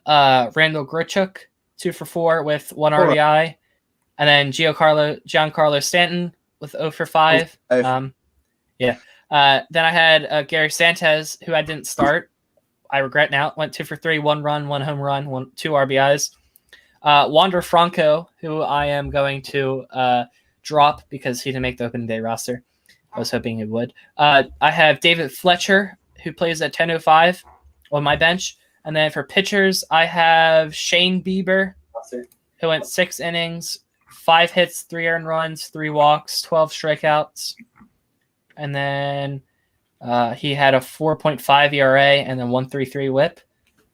Randall Grichuk, 2 for 4 with 1 RBI. And then Giancarlo Stanton with 0 for 5. Then I had Gary Sanchez, who I didn't start. I regret now. Went 2 for 3, 1 run, 1 home run, 2 RBIs. Wander Franco, who I am going to drop because he didn't make the opening day roster. I was hoping he would. I have David Fletcher, who plays at 10:05 on my bench. And then for pitchers, I have Shane Bieber, who went 6 innings, 5 hits, 3 earned runs, 3 walks, 12 strikeouts. And then he had a 4.5 ERA and then 1.33 WHIP.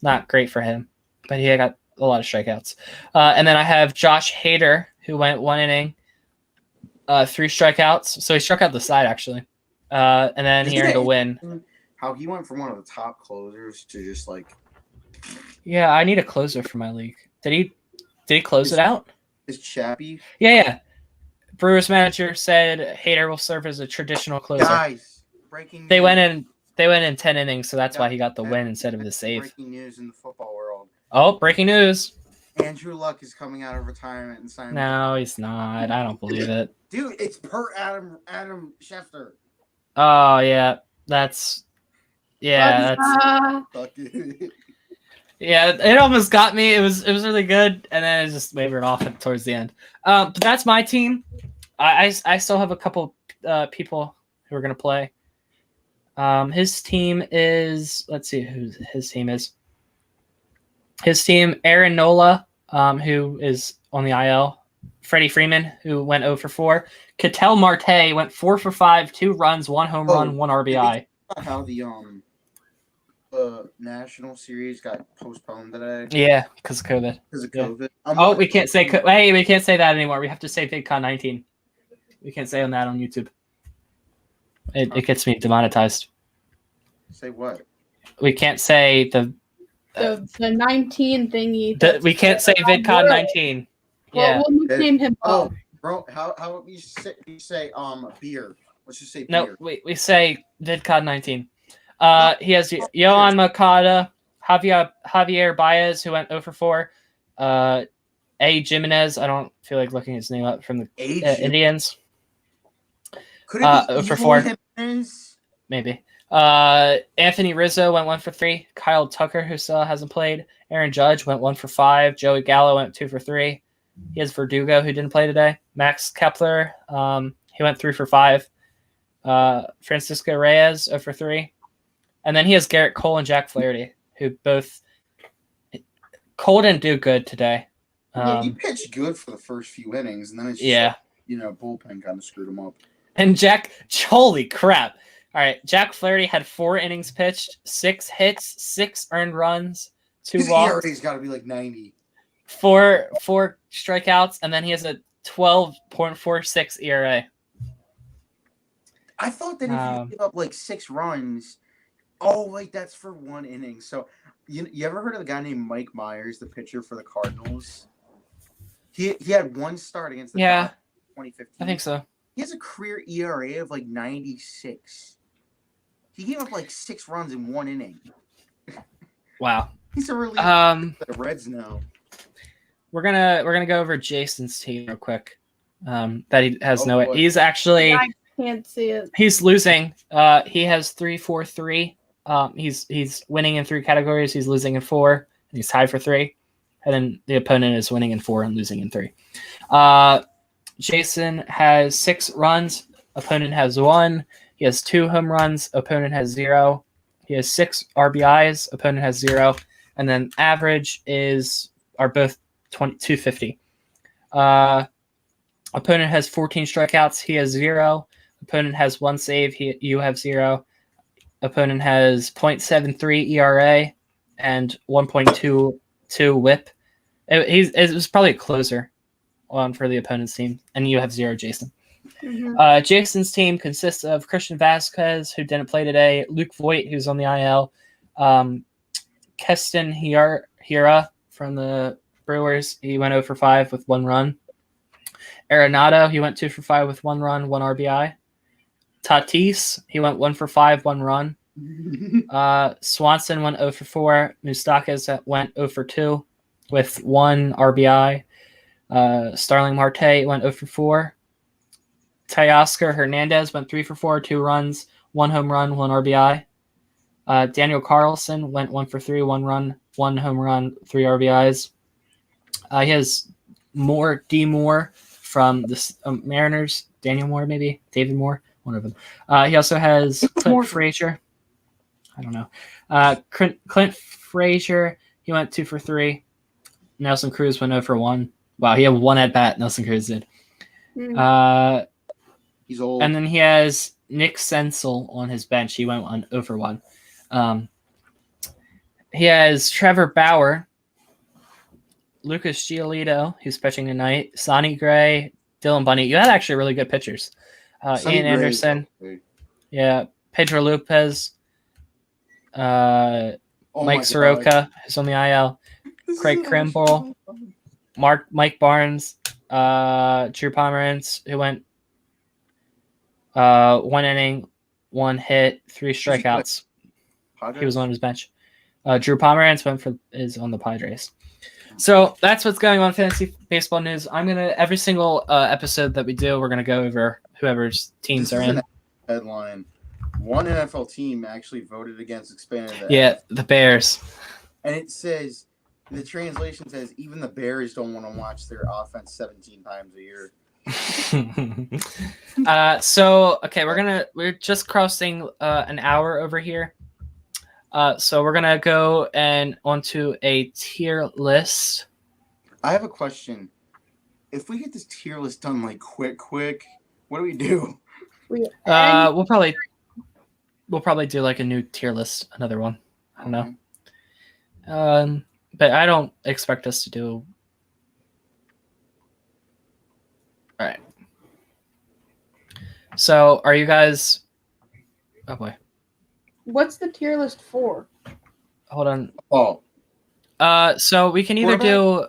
Not great for him, but he got a lot of strikeouts. And then I have Josh Hader, who went 1 inning, 3 strikeouts. So he struck out the side, actually. And then he earned a win. How he went from one of the top closers to just like. Yeah, I need a closer for my league. Did he close it out? Is Chappie? Yeah. Brewers manager said Hader will serve as a traditional closer. Guys, breaking. They news. went in 10 innings, so that's why he got the win instead of the save. Breaking news in the football world. Oh, breaking news. Andrew Luck is coming out of retirement and signing. No, he's not. I don't believe it. Dude, it's per Adam Schefter. Oh, yeah. That's Fuck it. Yeah, it almost got me. It was really good, and then it just wavered off towards the end. But that's my team. I still have a couple people who are gonna play. His team is, let's see who his team is. His team, Aaron Nola, who is on the IL. Freddie Freeman, who went 0 for 4. Ketel Marte went 4 for 5, 2 runs, 1 home run, 1 RBI. How the national series got postponed today Yeah, because of COVID. because of Yeah. COVID. We can't say hey, we can't say that anymore. We have to say VidCon 19. We can't say on that on YouTube. It gets me demonetized. Say what? We can't say the 19 thingy. we can't say VidCon 19. Yeah. We'll nickname him Bob. Bro, how about we say beer? Let's just say beer. No, we say VidCon 19. He has Yohan Makata, Javier Baez, who went 0 for 4. A. Jimenez, I don't feel like looking his name up, from the Indians. Could it be 0 for 4? Jimenez? Maybe. Anthony Rizzo went 1 for 3. Kyle Tucker, who still hasn't played. Aaron Judge went 1 for 5. Joey Gallo went 2 for 3. He has Verdugo, who didn't play today. Max Kepler, he went 3 for 5. Francisco Reyes, 0 for 3. And then he has Garrett Cole and Jack Flaherty, who both. Cole didn't do good today. Yeah, he pitched good for the first few innings, and then it's just, bullpen kind of screwed him up. And Jack, holy crap. All right, Jack Flaherty had 4 innings pitched, 6 hits, 6 earned runs, 2 walks. His ERA's got to be like 90. 4 strikeouts, and then he has a 12.46 ERA. I thought that if you give up like 6 runs, that's for 1 inning. So you ever heard of a guy named Mike Myers, the pitcher for the Cardinals? He had 1 start against the Dodgers in 2015. I think so. He has a career ERA of like 96. He gave up like 6 runs in 1 inning. Wow. He's a really the Reds now. We're gonna go over Jason's team real quick. That he has he's actually I can't see it. He's losing. He has 3-4-3. He's winning in 3 categories. He's losing in 4. And he's tied for 3. And then the opponent is winning in 4 and losing in 3. Jason has 6 runs. Opponent has 1. He has 2 home runs. Opponent has 0. He has 6 RBIs. Opponent has 0. And then average are both 250. Opponent has 14 strikeouts. He has 0. Opponent has 1 save. You have 0. Opponent has .73 ERA and 1.22 WHIP. It was probably a closer for the opponent's team, and you have 0, Jason. Mm-hmm. Jason's team consists of Christian Vasquez, who didn't play today, Luke Voigt, who's on the IL, Keston Hira from the Brewers. He went 0 for 5 with 1 run. Arenado, he went 2 for 5 with 1 run, 1 RBI. Tatis, he went 1 for 5, 1 run. Swanson went 0 for 4. Moustakas went 0 for 2 with 1 RBI. Starling Marte went 0 for 4. Teoscar Hernandez went 3 for 4, 2 runs, 1 home run, 1 RBI. Daniel Carlson went 1 for 3, 1 run, 1 home run, 3 RBIs. He has D. Moore from the Mariners. Daniel Moore, maybe? David Moore? One of them. He also has Clint Frazier. I don't know. Clint Frazier, he went 2 for 3. Nelson Cruz went 0 for 1. Wow, he had 1 at bat. Nelson Cruz did. He's old. And then he has Nick Senzel on his bench. He went 0 for 1. He has Trevor Bauer, Lucas Giolito, who's pitching tonight, Sonny Gray, Dylan Bunny. You had actually really good pitchers. Ian Anderson. Yeah. Pedro Lopez. Mike Soroka, who's on the IL. Craig Krimble. Mike Barnes. Drew Pomerantz, who went 1 inning, 1 hit, 3 strikeouts. He was on his bench. Drew Pomerantz is on the Padres. So that's what's going on fantasy baseball news. Every single episode that we do, we're gonna go over whoever's teams are in. Headline: 1 NFL team actually voted against expanding. The Bears. And it says, the translation says, even the Bears don't want to watch their offense 17 times a year. So okay, we're just crossing an hour over here. So we're gonna go and onto a tier list. I have a question. If we get this tier list done like quick, what do we do? We'll probably do like a new tier list, another one. I don't know. But I don't expect us to do. All right. So are you guys? Oh boy. What's the tier list for? Hold on. Oh, So we can either do.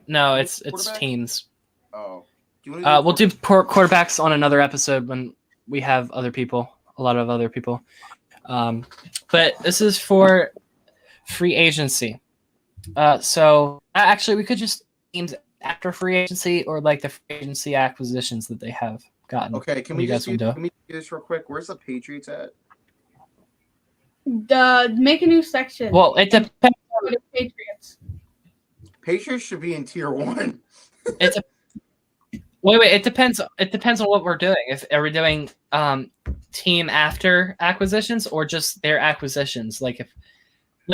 No, it's Quarterback? teams. oh. Do you want We'll do quarterbacks on another episode when we have a lot of other people. But this is for free agency. So actually, we could just teams after free agency or like the free agency acquisitions that they have gotten. Okay, can What we do you guys just do, wanna do? can we do this real quick? Where's the Patriots at? Make a new section. Well, it depends. For the Patriots. Patriots should be in tier 1. Wait. It depends. It depends on what we're doing. If are we doing team after acquisitions or just their acquisitions? Like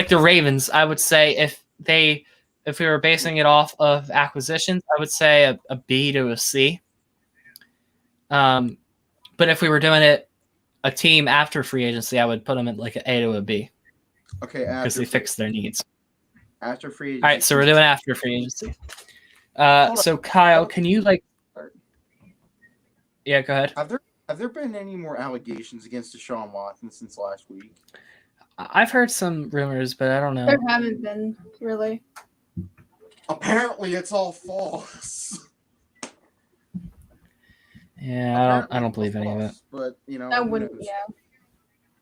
the Ravens, I would say if we were basing it off of acquisitions, I would say a B to a C. But if we were doing it a team after free agency, I would put them at like an A to a B Okay, because they fix their needs. after free agency. All right, so we're doing after free agency. So Kyle, can you like? Yeah, go ahead. Have there been any more allegations against Deshaun Watson since last week? I've heard some rumors, but I don't know. There haven't been really. Apparently, it's all false. Yeah, I don't believe any of it. But That wouldn't. Yeah.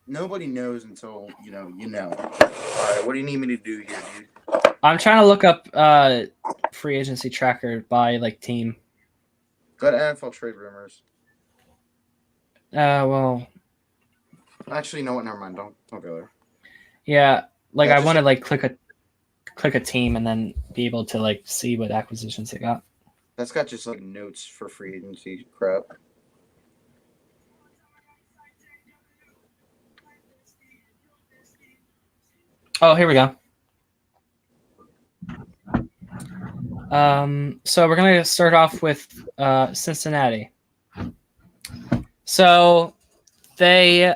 Nobody knows until you know. All right, what do you need me to do here, dude? I'm trying to look up free agency tracker by like team. Go to NFL trade rumors. Well, Actually, you know what? Never mind. Don't go there. yeah, like Yeah, I just- want to like click a team and then be able to like see what acquisitions they got. That's got just like notes for free agency crap. Oh, here we go. So we're gonna start off with Cincinnati. So they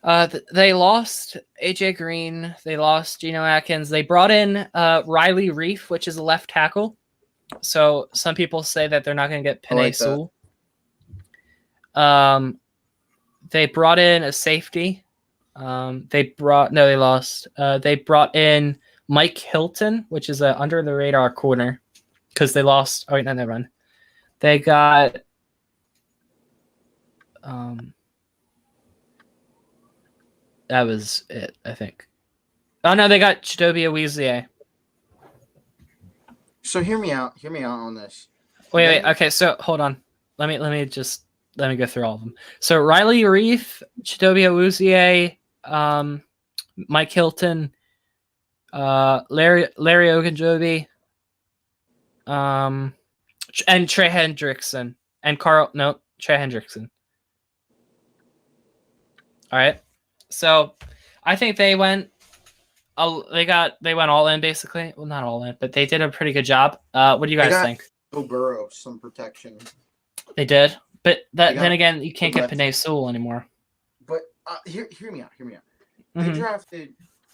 lost AJ Green, they lost Geno Atkins, they brought in Riley Reef, which is a left tackle. So some people say that they're not going to get Penei Sewell. They brought in a safety. They lost. They brought in Mike Hilton, which is an under the radar corner, because they lost. Oh wait, no, never mind. They got that was it, I think. Oh no, they got Chidobe Awuzie. So hear me out on this. Wait. Okay, so hold on. Let me go through all of them. So Riley Reef, Chidobe Awuzie, Mike Hilton, Larry Ogunjobi, and Trey Hendrickson and Trey Hendrickson. All right. So I think they went all in basically. Well, not all in, but they did a pretty good job. What do you guys think? Joe Burrow some protection. They did, but then again, you can't get Penei Sewell anymore. But hear me out. They Mhm. drafted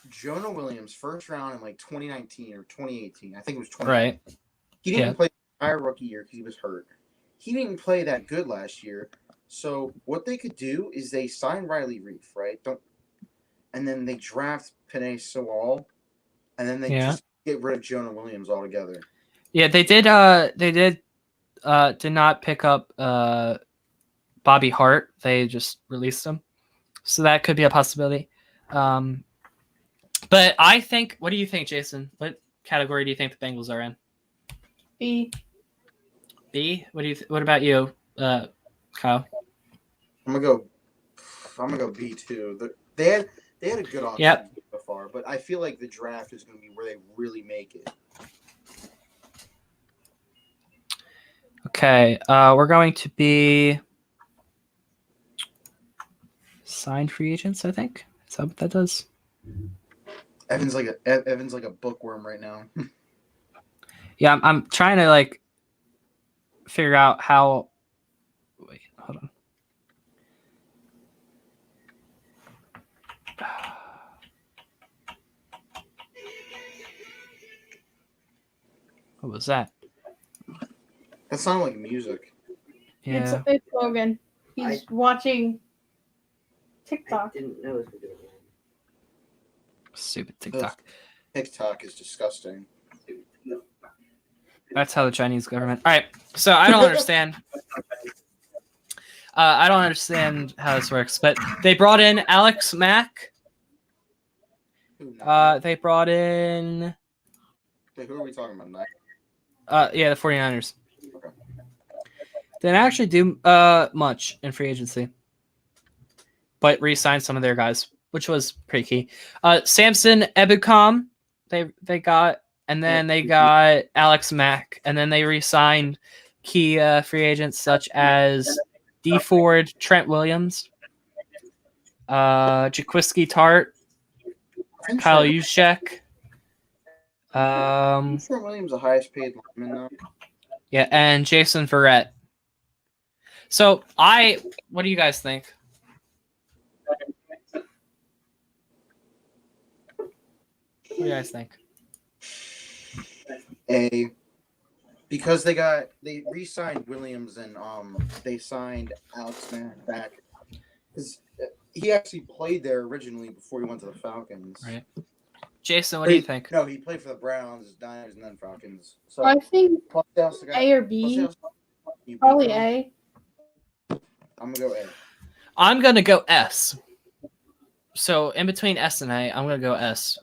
Jonah Williams first round in like 2019 or 2018. I think it was 2019. Right. He didn't play the entire rookie year because he was hurt. He didn't play that good last year. So what they could do is they sign Riley Reef, right? And then they draft Penei Sewell, and then they just get rid of Jonah Williams altogether. Yeah, they did. Did not pick up Bobby Hart. They just released him, so that could be a possibility. But I think. What do you think, Jason? What category do you think the Bengals are in? B. B. What about you, Kyle? I'm gonna go B too. They They had a good offseason Yep. so far, but I feel like the draft is going to be where they really make it. Okay, we're going to be signed free agents, I think. Is that what that does? Evan's like a bookworm right now. Yeah, I'm trying to like figure out how. Wait, hold on. What was that? That sounded like music. Yeah. It's Logan. He's watching I TikTok. didn't know it was doing that. Stupid TikTok. TikTok is disgusting. That's how the Chinese government. All right. So I don't understand. I don't understand how this works, but they brought in Alex Mack. They brought in. Wait, who are we talking about? Nike? Yeah, the 49ers. Okay. Didn't actually do much in free agency, but re-signed some of their guys, which was pretty key. Samson Ebukam, they got, and then they got Alex Mack, and then they re-signed key free agents such as D Ford, Trent Williams, Jaquiski Tart, Kyle Juszczyk. I'm sure Williams the highest paid lineman now. Yeah, and Jason Verrett. So what do you guys think? What do you guys think? Because they re-signed Williams and they signed Alex Mack back because he actually played there originally before he went to the Falcons. Right. Jason, what do you think? No, he played for the Browns, Niners, and then Falcons. So I think plus they also got- A or plus B. they also- Probably A. I'm gonna go A. I'm gonna go S. So in between S and A, I'm gonna go S,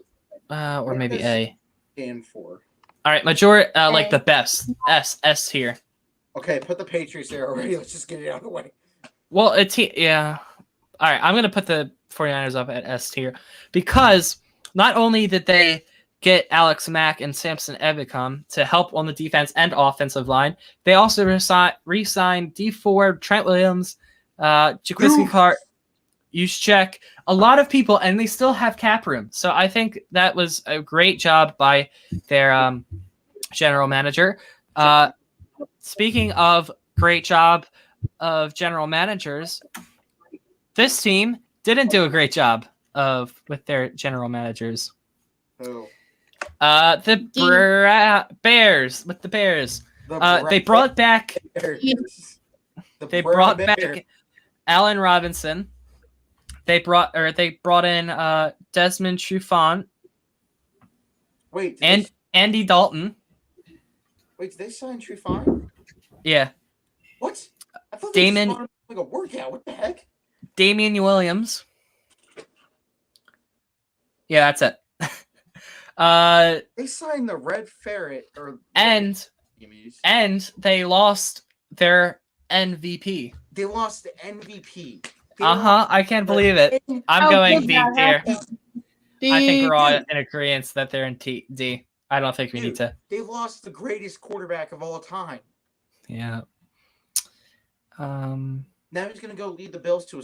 or maybe A. And 4. All right, majority like A. the best S here. Okay, put the Patriots there already. Let's just get it out of the way. Well, yeah. All right, I'm gonna put the 49ers up at S tier because not only did they get Alex Mack and Samson Ebukam to help on the defense and offensive line, they also re-signed D Ford, Trent Williams, Jaquiski Tart, Juszczyk, a lot of people, and they still have cap room. So I think that was a great job by their general manager. Speaking of great job of general managers, this team didn't do a great job with their general managers. Oh. The Bears with the Bears. They brought back. They brought back Allen Robinson. They brought in Desmond Trufant. Wait, and Andy Dalton. Wait, did they sign Trufant? Yeah. What? I thought Damon, they signed like a workout. What the heck? Damian Williams. Yeah, that's it. They signed the Red Ferret and they lost their MVP. They lost the MVP. I can't believe it. I'm going D tier. I think we're all in agreement that they're in D. I don't think we need to. They lost the greatest quarterback of all time. Yeah. Now he's gonna go lead the Bills to a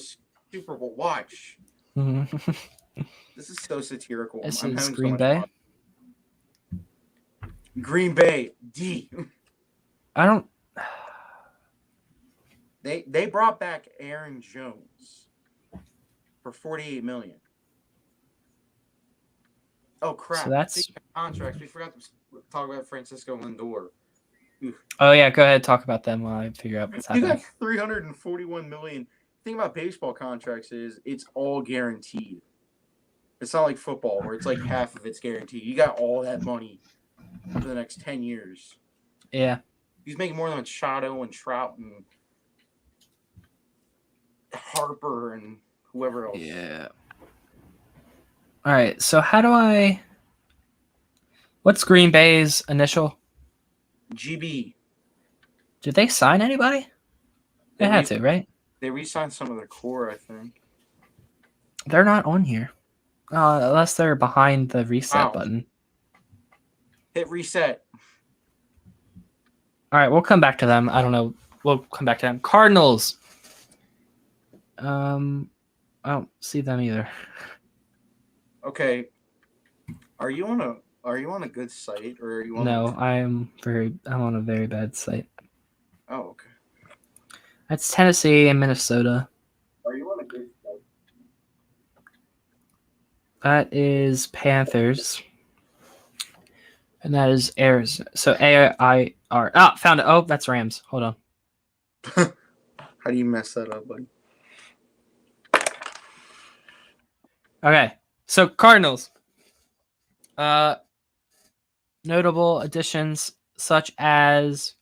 Super Bowl. Watch. This is so satirical. This is Green Bay. Green Bay D. I don't. They brought back Aaron Jones for $48 million. Oh crap! So that's contracts. We forgot to talk about Francisco Lindor. Oof. Oh yeah, go ahead, talk about them while I figure out what's happening. You got $341 million. The thing about baseball contracts is it's all guaranteed. It's not like football where it's like half of it's guaranteed. You got all that money for the next 10 years. Yeah. He's making more than Machado and Trout and Harper and whoever else. Yeah. All right. So what's Green Bay's initial? GB. Did they sign anybody? They had to, right? They re-signed some of their core, I think. They're not on here. Unless they're behind the reset Wow. button. Hit reset. All right, we'll come back to them. I don't know. We'll come back to them. Cardinals. I don't see them either. Okay. Are you on a good site or are you on? No, I'm on a very bad site. Oh, okay. That's Tennessee and Minnesota. Are you on a good site? That is Panthers. And that is Arizona. So AIR. Oh, found it. Oh, that's Rams. Hold on. How do you mess that up, buddy? Okay. So Cardinals. Notable additions such as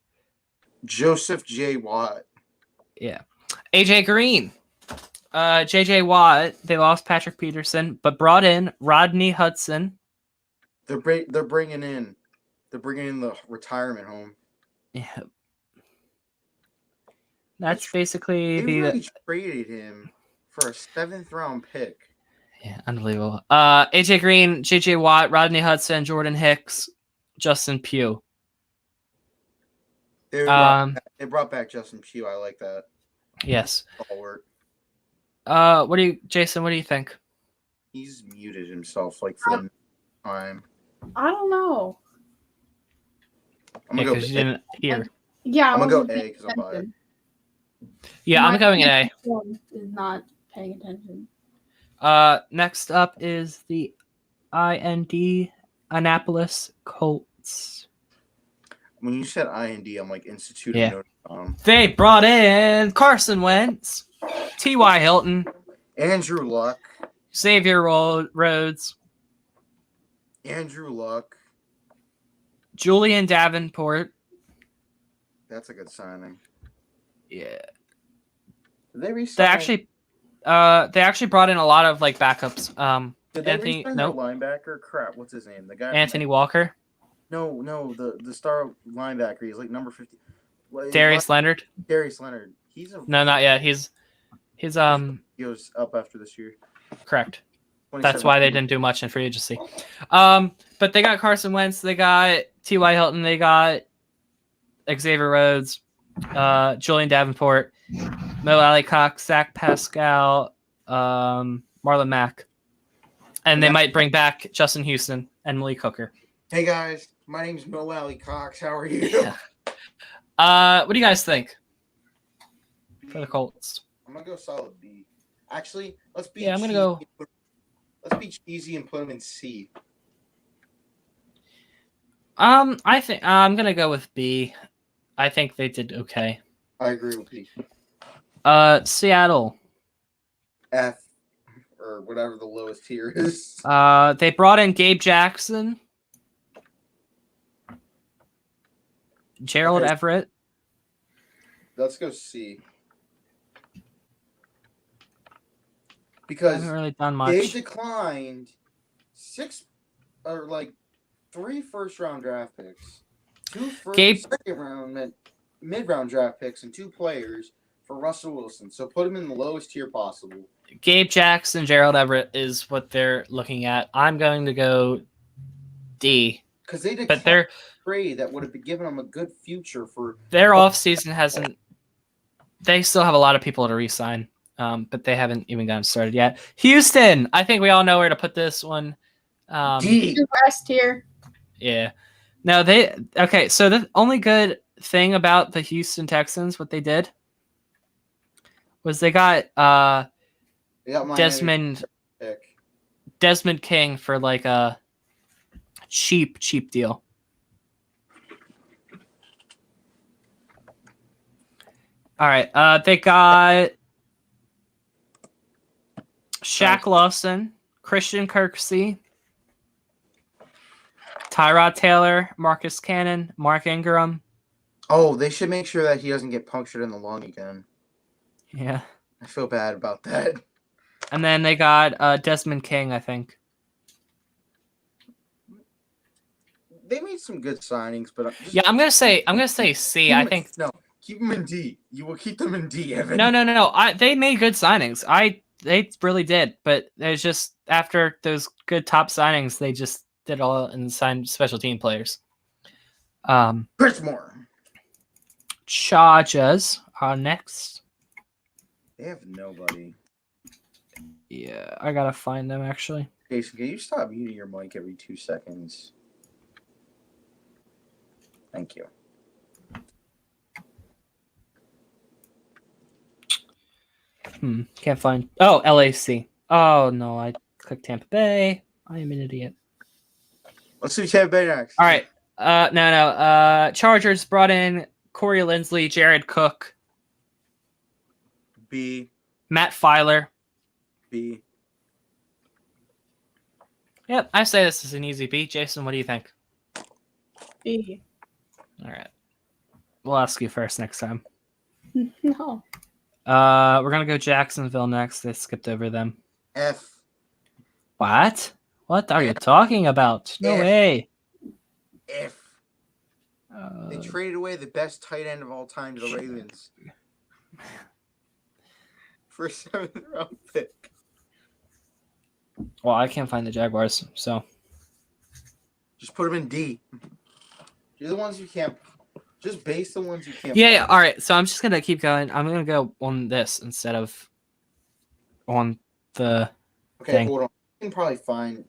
Joseph J. Watt. AJ Green. JJ Watt. They lost Patrick Peterson, but brought in Rodney Hudson. They're bringing in the retirement home. Yeah. That's basically They the really traded him for a 7th round pick. yeah, unbelievable. AJ Green, JJ Watt, Rodney Hudson, Jordan Hicks, Justin Pugh. They brought back Justin Pugh. I like that. Yes. All work. Jason, what do you think? He's muted himself like for the time. I don't know. I'm Yeah, gonna because go. you didn't hear. Yeah, I'm gonna go wasn't A paying because I'm biased. attention. Yeah, I'm My going A. phone is not paying attention. Next up is the IND Annapolis Colts. When you said IND, I'm like Institute Yeah. of Notre Dame. They brought in Carson Wentz, T.Y. Hilton, Andrew Luck. Xavier Rhodes, Andrew Luck. Julian Davenport. That's a good signing. Yeah. Did they resign? They actually brought in a lot of like backups. Did they Anthony, resign nope. their linebacker? Crap, what's his name? The guy. Anthony Walker, No, the star linebacker. He's like number 50. Darius Leonard. Darius Leonard. No, not yet. He's He goes up after this year. correct. That's why they didn't do much in free agency. But they got Carson Wentz, they got T.Y. Hilton, they got Xavier Rhodes, Julian Davenport, Mo Alley Cox, Zach Pascal, Marlon Mack. And they might bring back Justin Houston and Malik Hooker. Hey guys, my name's Mo Alley Cox. How are you? Yeah. What do you guys think for the Colts? I'm gonna go solid B. Actually, let's be. Yeah, I'm gonna go. Let's be cheesy and put them in C. I think I'm gonna go with B. I think they did okay. I agree with B. Seattle. F, or whatever the lowest tier is. They brought in Gabe Jackson, Gerald Okay. Everett. Let's go C. I Because haven't really done they much. declined 3 first-round draft picks, 2 second-round mid-round draft picks, and 2 players for Russell Wilson. So put him in the lowest tier possible. Gabe Jackson, Gerald Everett is what they're looking at. I'm going to go D. Because they But declined a trade that would have given them a good future for. their offseason hasn't. They still have a lot of people to re-sign, but they haven't even gotten started yet. Houston, I think we all know where to put this one. D. S tier. Yeah. No, okay. So the only good thing about the Houston Texans, what they did, was they got They got Miami pick. Desmond King for like a cheap deal. All right. They got Shaq Lawson, Christian Kirksey, Tyrod Taylor, Marcus Cannon, Mark Ingram. Oh, they should make sure that he doesn't get punctured in the lung again. Yeah. I feel bad about that. And then they got Desmond King, I think. They made some good signings, but Yeah, I'm gonna say C. I think no. Keep them in D. You will keep them in D, Evan. no. They made good signings. They really did, but there's just after those good top signings, they just did all and signed special team players. Chris Moore. Chargers are next. They have nobody. Yeah, I gotta find them actually. Jason, can you stop muting your mic every 2 seconds? Thank you. Can't find. Oh, LAC. Oh no, I clicked Tampa Bay. I am an idiot. Let's do Tampa Bay next. All right. No. Chargers brought in Corey Linsley, Jared Cook, B. Matt Filer. B. Yep, I say this is an easy beat. Jason, what do you think? B. All right. We'll ask you first next time. No. We're gonna go Jacksonville next. They skipped over them. F. What? What are you talking about? No F. way. F. They traded away the best tight end of all time to the Ravens for a 7th round pick. Well, I can't find the Jaguars, so Just put them in D. You're the ones you can't. Just base the ones you can't. yeah. All right, so I'm just gonna keep going. I'm gonna go on this instead of on the. Okay, thing. hold on. You can probably find.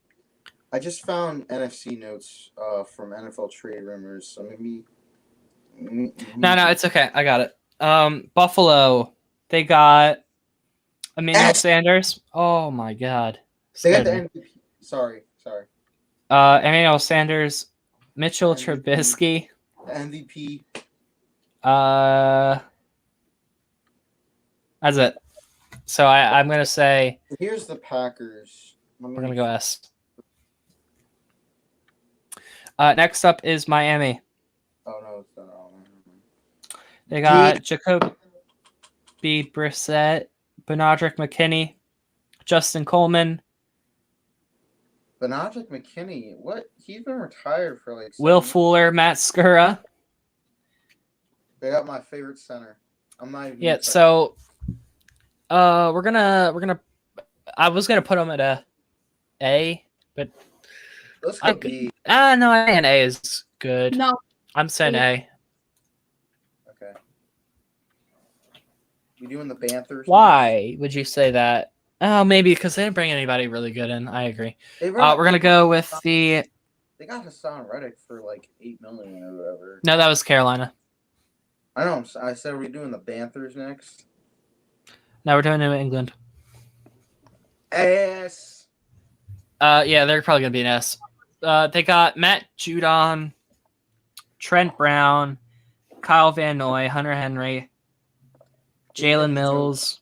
I just found NFC notes from NFL trade rumors. So maybe. No, it's okay. I got it. Buffalo, they got Emmanuel Sanders. Oh my God. They got the Scared me. MVP. Sorry. Emmanuel Sanders, Mitchell MVP. Trubisky. The MVP. That's it. So I'm gonna say Here's the Packers. we're gonna go S. Next up is Miami. Oh no, it's not. They got Jacoby Brissett, Benadryl McKinney, Justin Coleman, Benadryl McKinney. What? He's been retired for like. Will 7 Fuller, Matt Skura. They got my favorite center. I'm not even. Yeah. So, we're gonna. I was gonna put them at A, but Let's go B. no, I think an A is good. No. I'm saying A. Okay. You doing the Panthers? Why would you say that? Oh, maybe because they didn't bring anybody really good in. I agree. They We're gonna go with the. They got Hassan Reddick for like $8 million or whatever. No, that was Carolina. I know. I said we're doing the Panthers next. No, we're doing New England. S. Yeah, they're probably gonna be an S. They got Matt Judon, Trent Brown, Kyle Van Noy, Hunter Henry, Jalen Mills,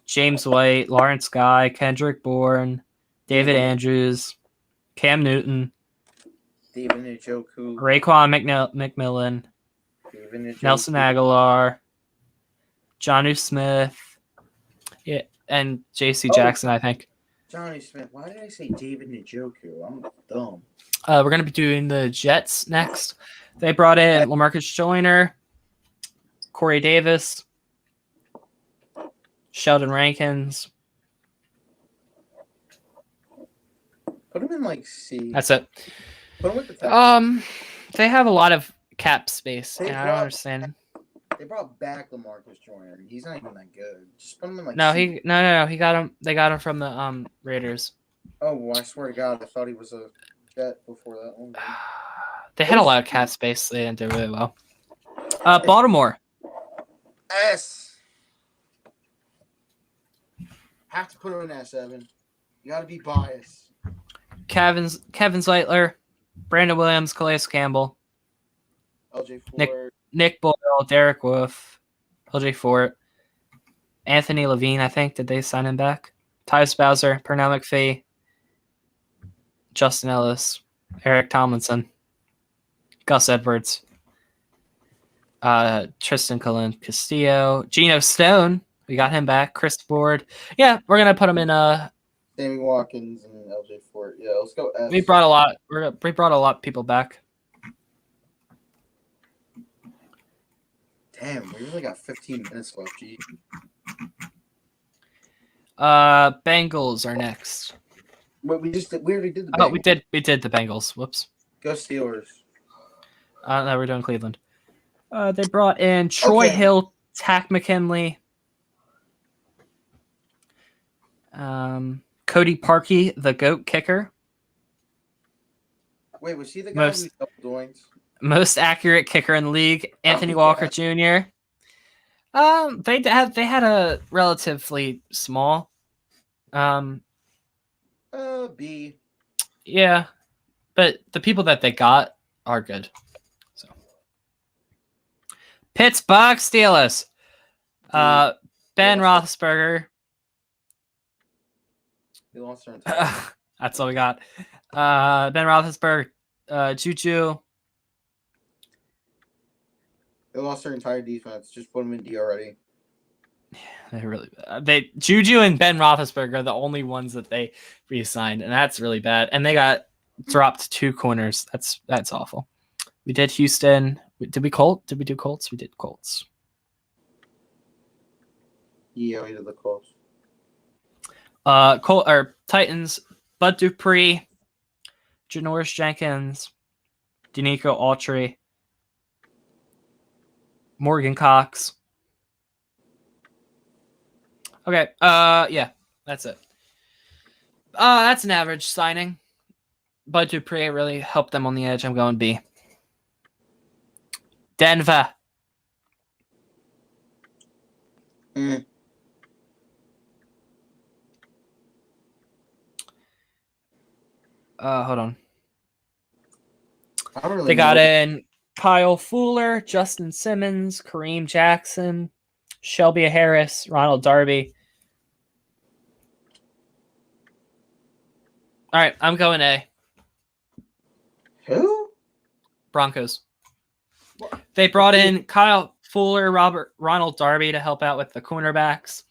James White, Lawrence Guy, Kendrick Bourne, David Andrews, Cam Newton, David Njoku, Raekwon McMillan, Nelson Aguilar, Jonnu Smith, yeah, and J.C. Jackson, I think. Johnny Smith. Why did I say David Njoku? I'm dumb. We're going to be doing the Jets next. They brought in LaMarcus Joyner, Corey Davis, Sheldon Rankins. Put him in like C. That's it. Put him with the Texans. They have a lot of cap space, They and I don't brought- understand. They brought back LaMarcus Joyner. He's not even that good. Just put him in like No, C. no. He got him. They got him from the Raiders. Oh, well, I swear to God, I thought he was a Jet before that one. They had a lot of cap space. They didn't do really well. Baltimore. S. Have to put him in S7. You got to be biased. Kevin Zeitler, Brandon Williams, Calais Campbell, LJ Ford. Nick Boyle, Derek Wolf, LJ Fort, Anthony Levine, I think. Did they sign him back? Tyus Bowser, Pernell McPhee, Justin Ellis, Eric Tomlinson, Gus Edwards, Tristan Colon Castillo, Geno Stone. We got him back. Chris Board. Yeah, we're gonna put him in. Sammy Watkins and LJ Fort. Yeah, let's go S. We brought a lot. We brought a lot of people back. Damn, we really got 15 minutes left. Gee. Bengals are next. But we already did the Oh, Bengals. we did the Bengals. Whoops. Go Steelers. No, we're doing Cleveland. They brought in Troy Okay. Hill, Tack McKinley, Cody Parkey, the GOAT kicker, Wait, was he the guy who double doinked? most accurate kicker in the league, Anthony Walker Jr. They had a relatively small, B. yeah, but the people that they got are good. So Pittsburgh Steelers, Ben Roethlisberger. He lost their entire. That's all we got. Ben Roethlisberger, Juju. They lost their entire defense. Just put them in D already. They really Juju and Ben Roethlisberger are the only ones that they re-signed, and that's really bad. And they got dropped 2 corners. That's awful. We did Houston. Did we do Colts? We did Colts. Yeah, we did the Colts. Titans. Bud Dupree, Janoris Jenkins, Danico Autry, Morgan Cox. Okay. Yeah, that's it. That's an average signing. Bud Dupree really helped them on the edge. I'm going B. Denver. Hold on. They got in Kyle Fuller, Justin Simmons, Kareem Jackson, Shelby Harris, Ronald Darby. All right, I'm going A. Who? Broncos. What? They brought in Kyle Fuller, Ronald Darby to help out with the cornerbacks.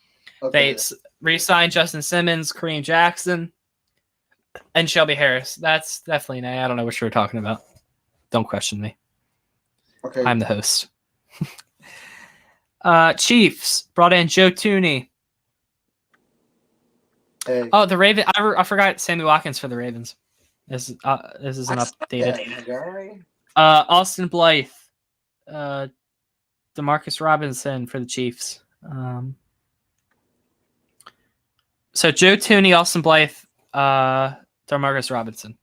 Okay. They re-signed Justin Simmons, Kareem Jackson, and Shelby Harris. That's definitely an A. I don't know what you were talking about. Don't question me. Okay. I'm the host. Chiefs brought in Joe Tooney. Hey. Oh, the Raven. I forgot Sammy Watkins for the Ravens. This isn't updated. Austin Blythe, Demarcus Robinson for the Chiefs. So Joe Tooney, Austin Blythe, Demarcus Robinson.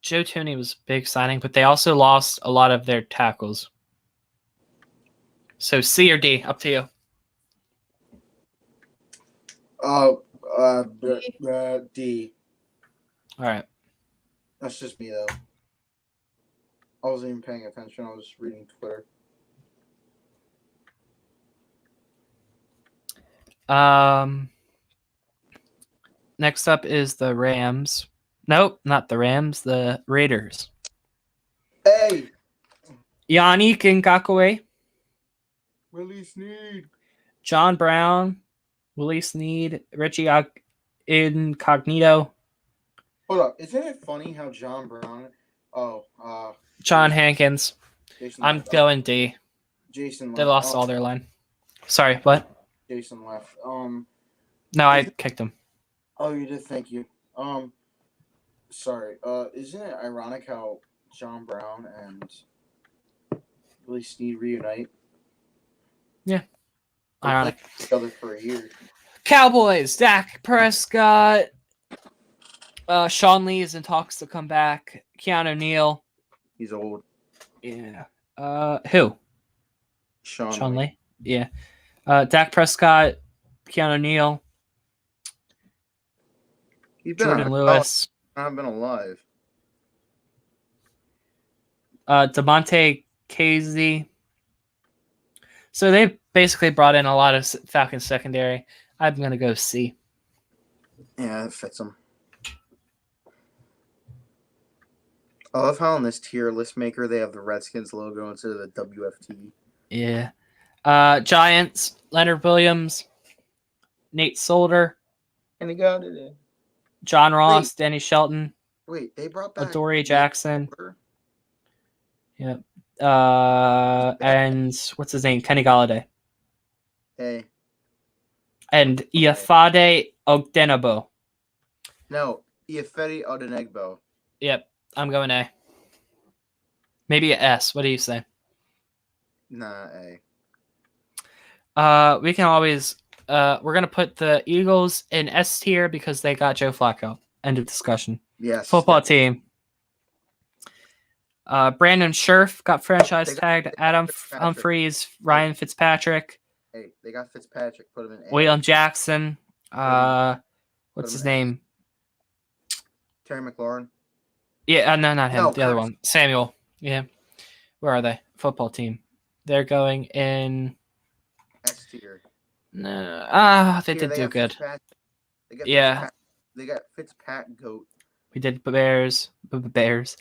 Joe Tooney was a big signing, but they also lost a lot of their tackles. So C or D, up to you. D. All right. That's just me though. I wasn't even paying attention. I was just reading Twitter. Next up is the Rams. Nope, not the Rams. The Raiders. Hey. Yannick Ngakoue, Willie Snead. John Brown, Willie Snead, Richie Incognito. Hold up. Isn't it funny how John Brown? John Hankins. Jason I'm left. going D. Jason left. They lost all their line. Sorry, what? Jason left. No, I kicked him. Oh, you did. Thank you. Sorry. Isn't it ironic how John Brown and Willie Snead reunite? Yeah. They Ironic. played each other for a year. Cowboys, Dak Prescott. Sean Lee is in talks to come back. Keanu Neal. He's old. Yeah. Who? Sean Lee. Yeah. Dak Prescott, Keanu Neal, He's been Jordan Lewis, I've been alive. Devontae Casey. So they basically brought in a lot of Falcons secondary. I'm going to go C. Yeah, it fits them. I love how on this tier list maker they have the Redskins logo instead of the WFT. Yeah. Giants, Leonard Williams, Nate Solder, And he got it in. John Ross, Danny Shelton, Wait, they brought back Adoree Jackson. Yep. And what's his name? Kenny Galladay. Hey. and Iafade Ogdenabo. No, Iafedi Odenegbo. Yep, I'm going A. Maybe a S. What do you say? Nah, A. We can always. We're gonna put the Eagles in S tier because they got Joe Flacco. End of discussion. Yes. Football team. Brandon Scherf got franchise tagged. Adam Fitzpatrick. Humphries, Ryan Fitzpatrick, Hey, they got Fitzpatrick. Put him in A. William Jackson. What's Put his him in A. name? Terry McLaurin. Yeah, no, not him. No, the other Kirk. one, Samuel. Yeah, where are they? Football team. They're going in. S tier. No, they Here, did do got good. Fitzpatrick. They got Yeah. They got Fitzpat Goat. We did Bears. Bears.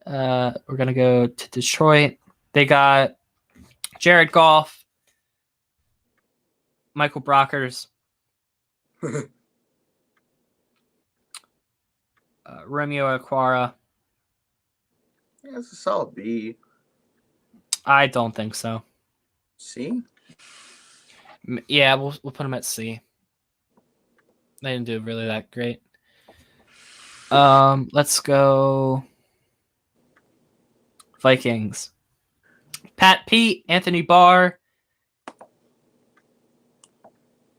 We're gonna go to Detroit. They got Jared Goff, Michael Brockers, Romeo Aquara. Yeah, it's a solid B. I don't think so. C. Yeah, we'll put them at C. They didn't do really that great. Let's go Vikings. Pat Pete, Anthony Barr,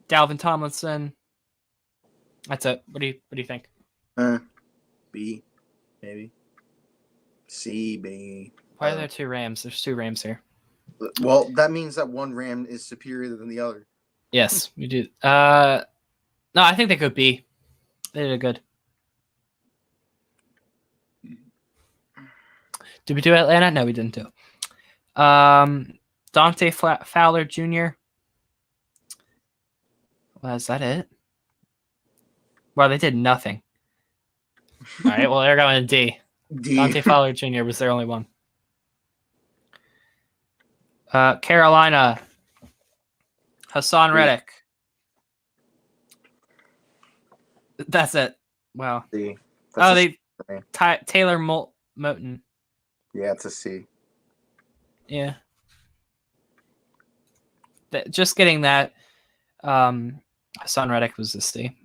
Dalvin Tomlinson. That's it. What do you think? B, maybe. C, B. Why are there two Rams? There's two Rams here. Well, that means that one Ram is superior than the other. Yes, we do. No, I think they could be. They did good. Did we do Atlanta? No, we didn't do. Dante Fowler Jr. Well, is that it? Well, they did nothing. All right, well, they're going to D. D. Dante Fowler Jr. was their only one. Carolina. Hassan Reddick. That's it. Wow. C. Taylor Moton. Yeah, it's a C. Yeah. Just getting that. Hassan Reddick was a C.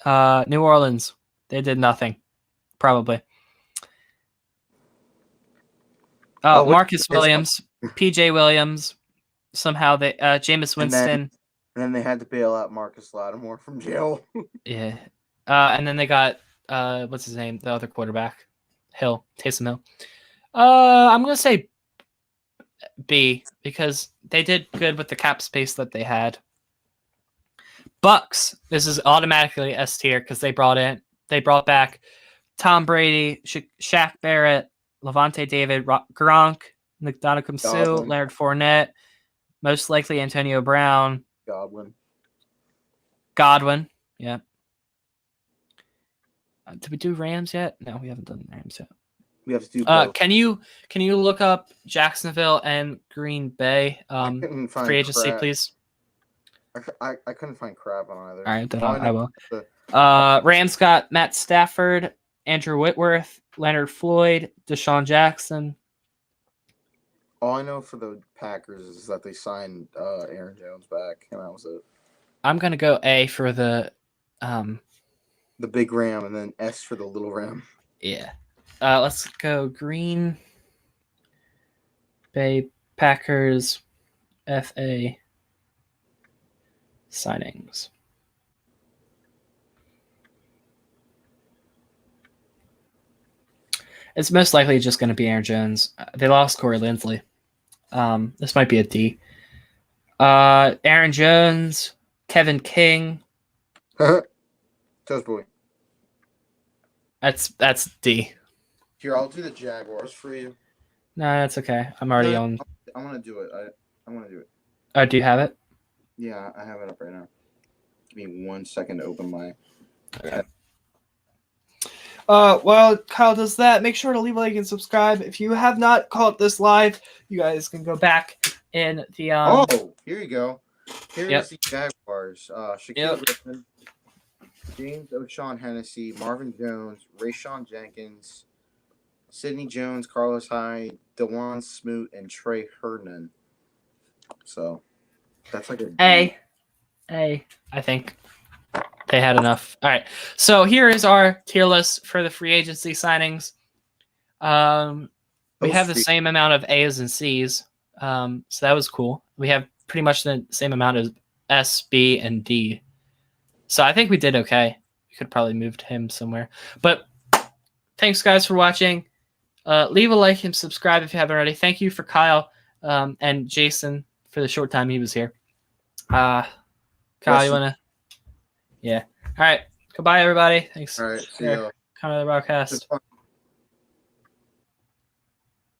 New Orleans. They did nothing. Probably. Marcus Williams, PJ Williams. Somehow they Jameis Winston. And then they had to bail out Marcus Lattimore from jail. Yeah. And then they got what's his name? The other quarterback. Taysom Hill. I'm gonna say B because they did good with the cap space that they had. Bucks. This is automatically S tier because they brought back Tom Brady, Shaq Barrett, Levante David, Gronk, Ndamukong Suh, Leonard Fournette, most likely Antonio Brown, Godwin. Yeah. Did we do Rams yet? No, we haven't done Rams yet. We have to do both. Can you look up Jacksonville and Green Bay free agency, please? I couldn't find crap on either. All right, then I will. Rams got Matt Stafford, Andrew Whitworth, Leonard Floyd, Deshaun Jackson. All I know for the Packers is that they signed Aaron Jones back, and that was it. I'm gonna go A for the big Ram, and then S for the little Ram. Yeah. Let's go Green Bay Packers FA signings. It's most likely just going to be Aaron Jones. They lost Corey Linsley. This might be a D. Aaron Jones, Kevin King. Toast boy. That's D. Here, I'll do the Jaguars for you. No, that's okay. I'm already on. I want to do it. I want to do it. Oh, do you have it? Yeah, I have it up right now. Give me 1 second to open my. Okay. While Kyle does that, make sure to leave a like and subscribe. If you have not caught this live, you guys can go back in the. Oh, here you go. Here's the Jaguars. Shaquille Griffin, James O'Shawn Hennessy, Marvin Jones, Rayshon Jenkins, Sidney Jones, Carlos Hyde, DeJuan Smoot, and Trey Herndon. So that's like a A. A. I think they had enough. All right. So here is our tier list for the free agency signings. We have the same amount of A's and C's. So that was cool. We have pretty much the same amount of S, B, and D. So I think we did okay. We could probably move him somewhere. But thanks, guys, for watching. Leave a like and subscribe if you haven't already. Thank you for Kyle and Jason for the short time he was here. Kyle, you want to? Yeah. All right. Goodbye, everybody. Thanks. All right. See ya. Come to the broadcast.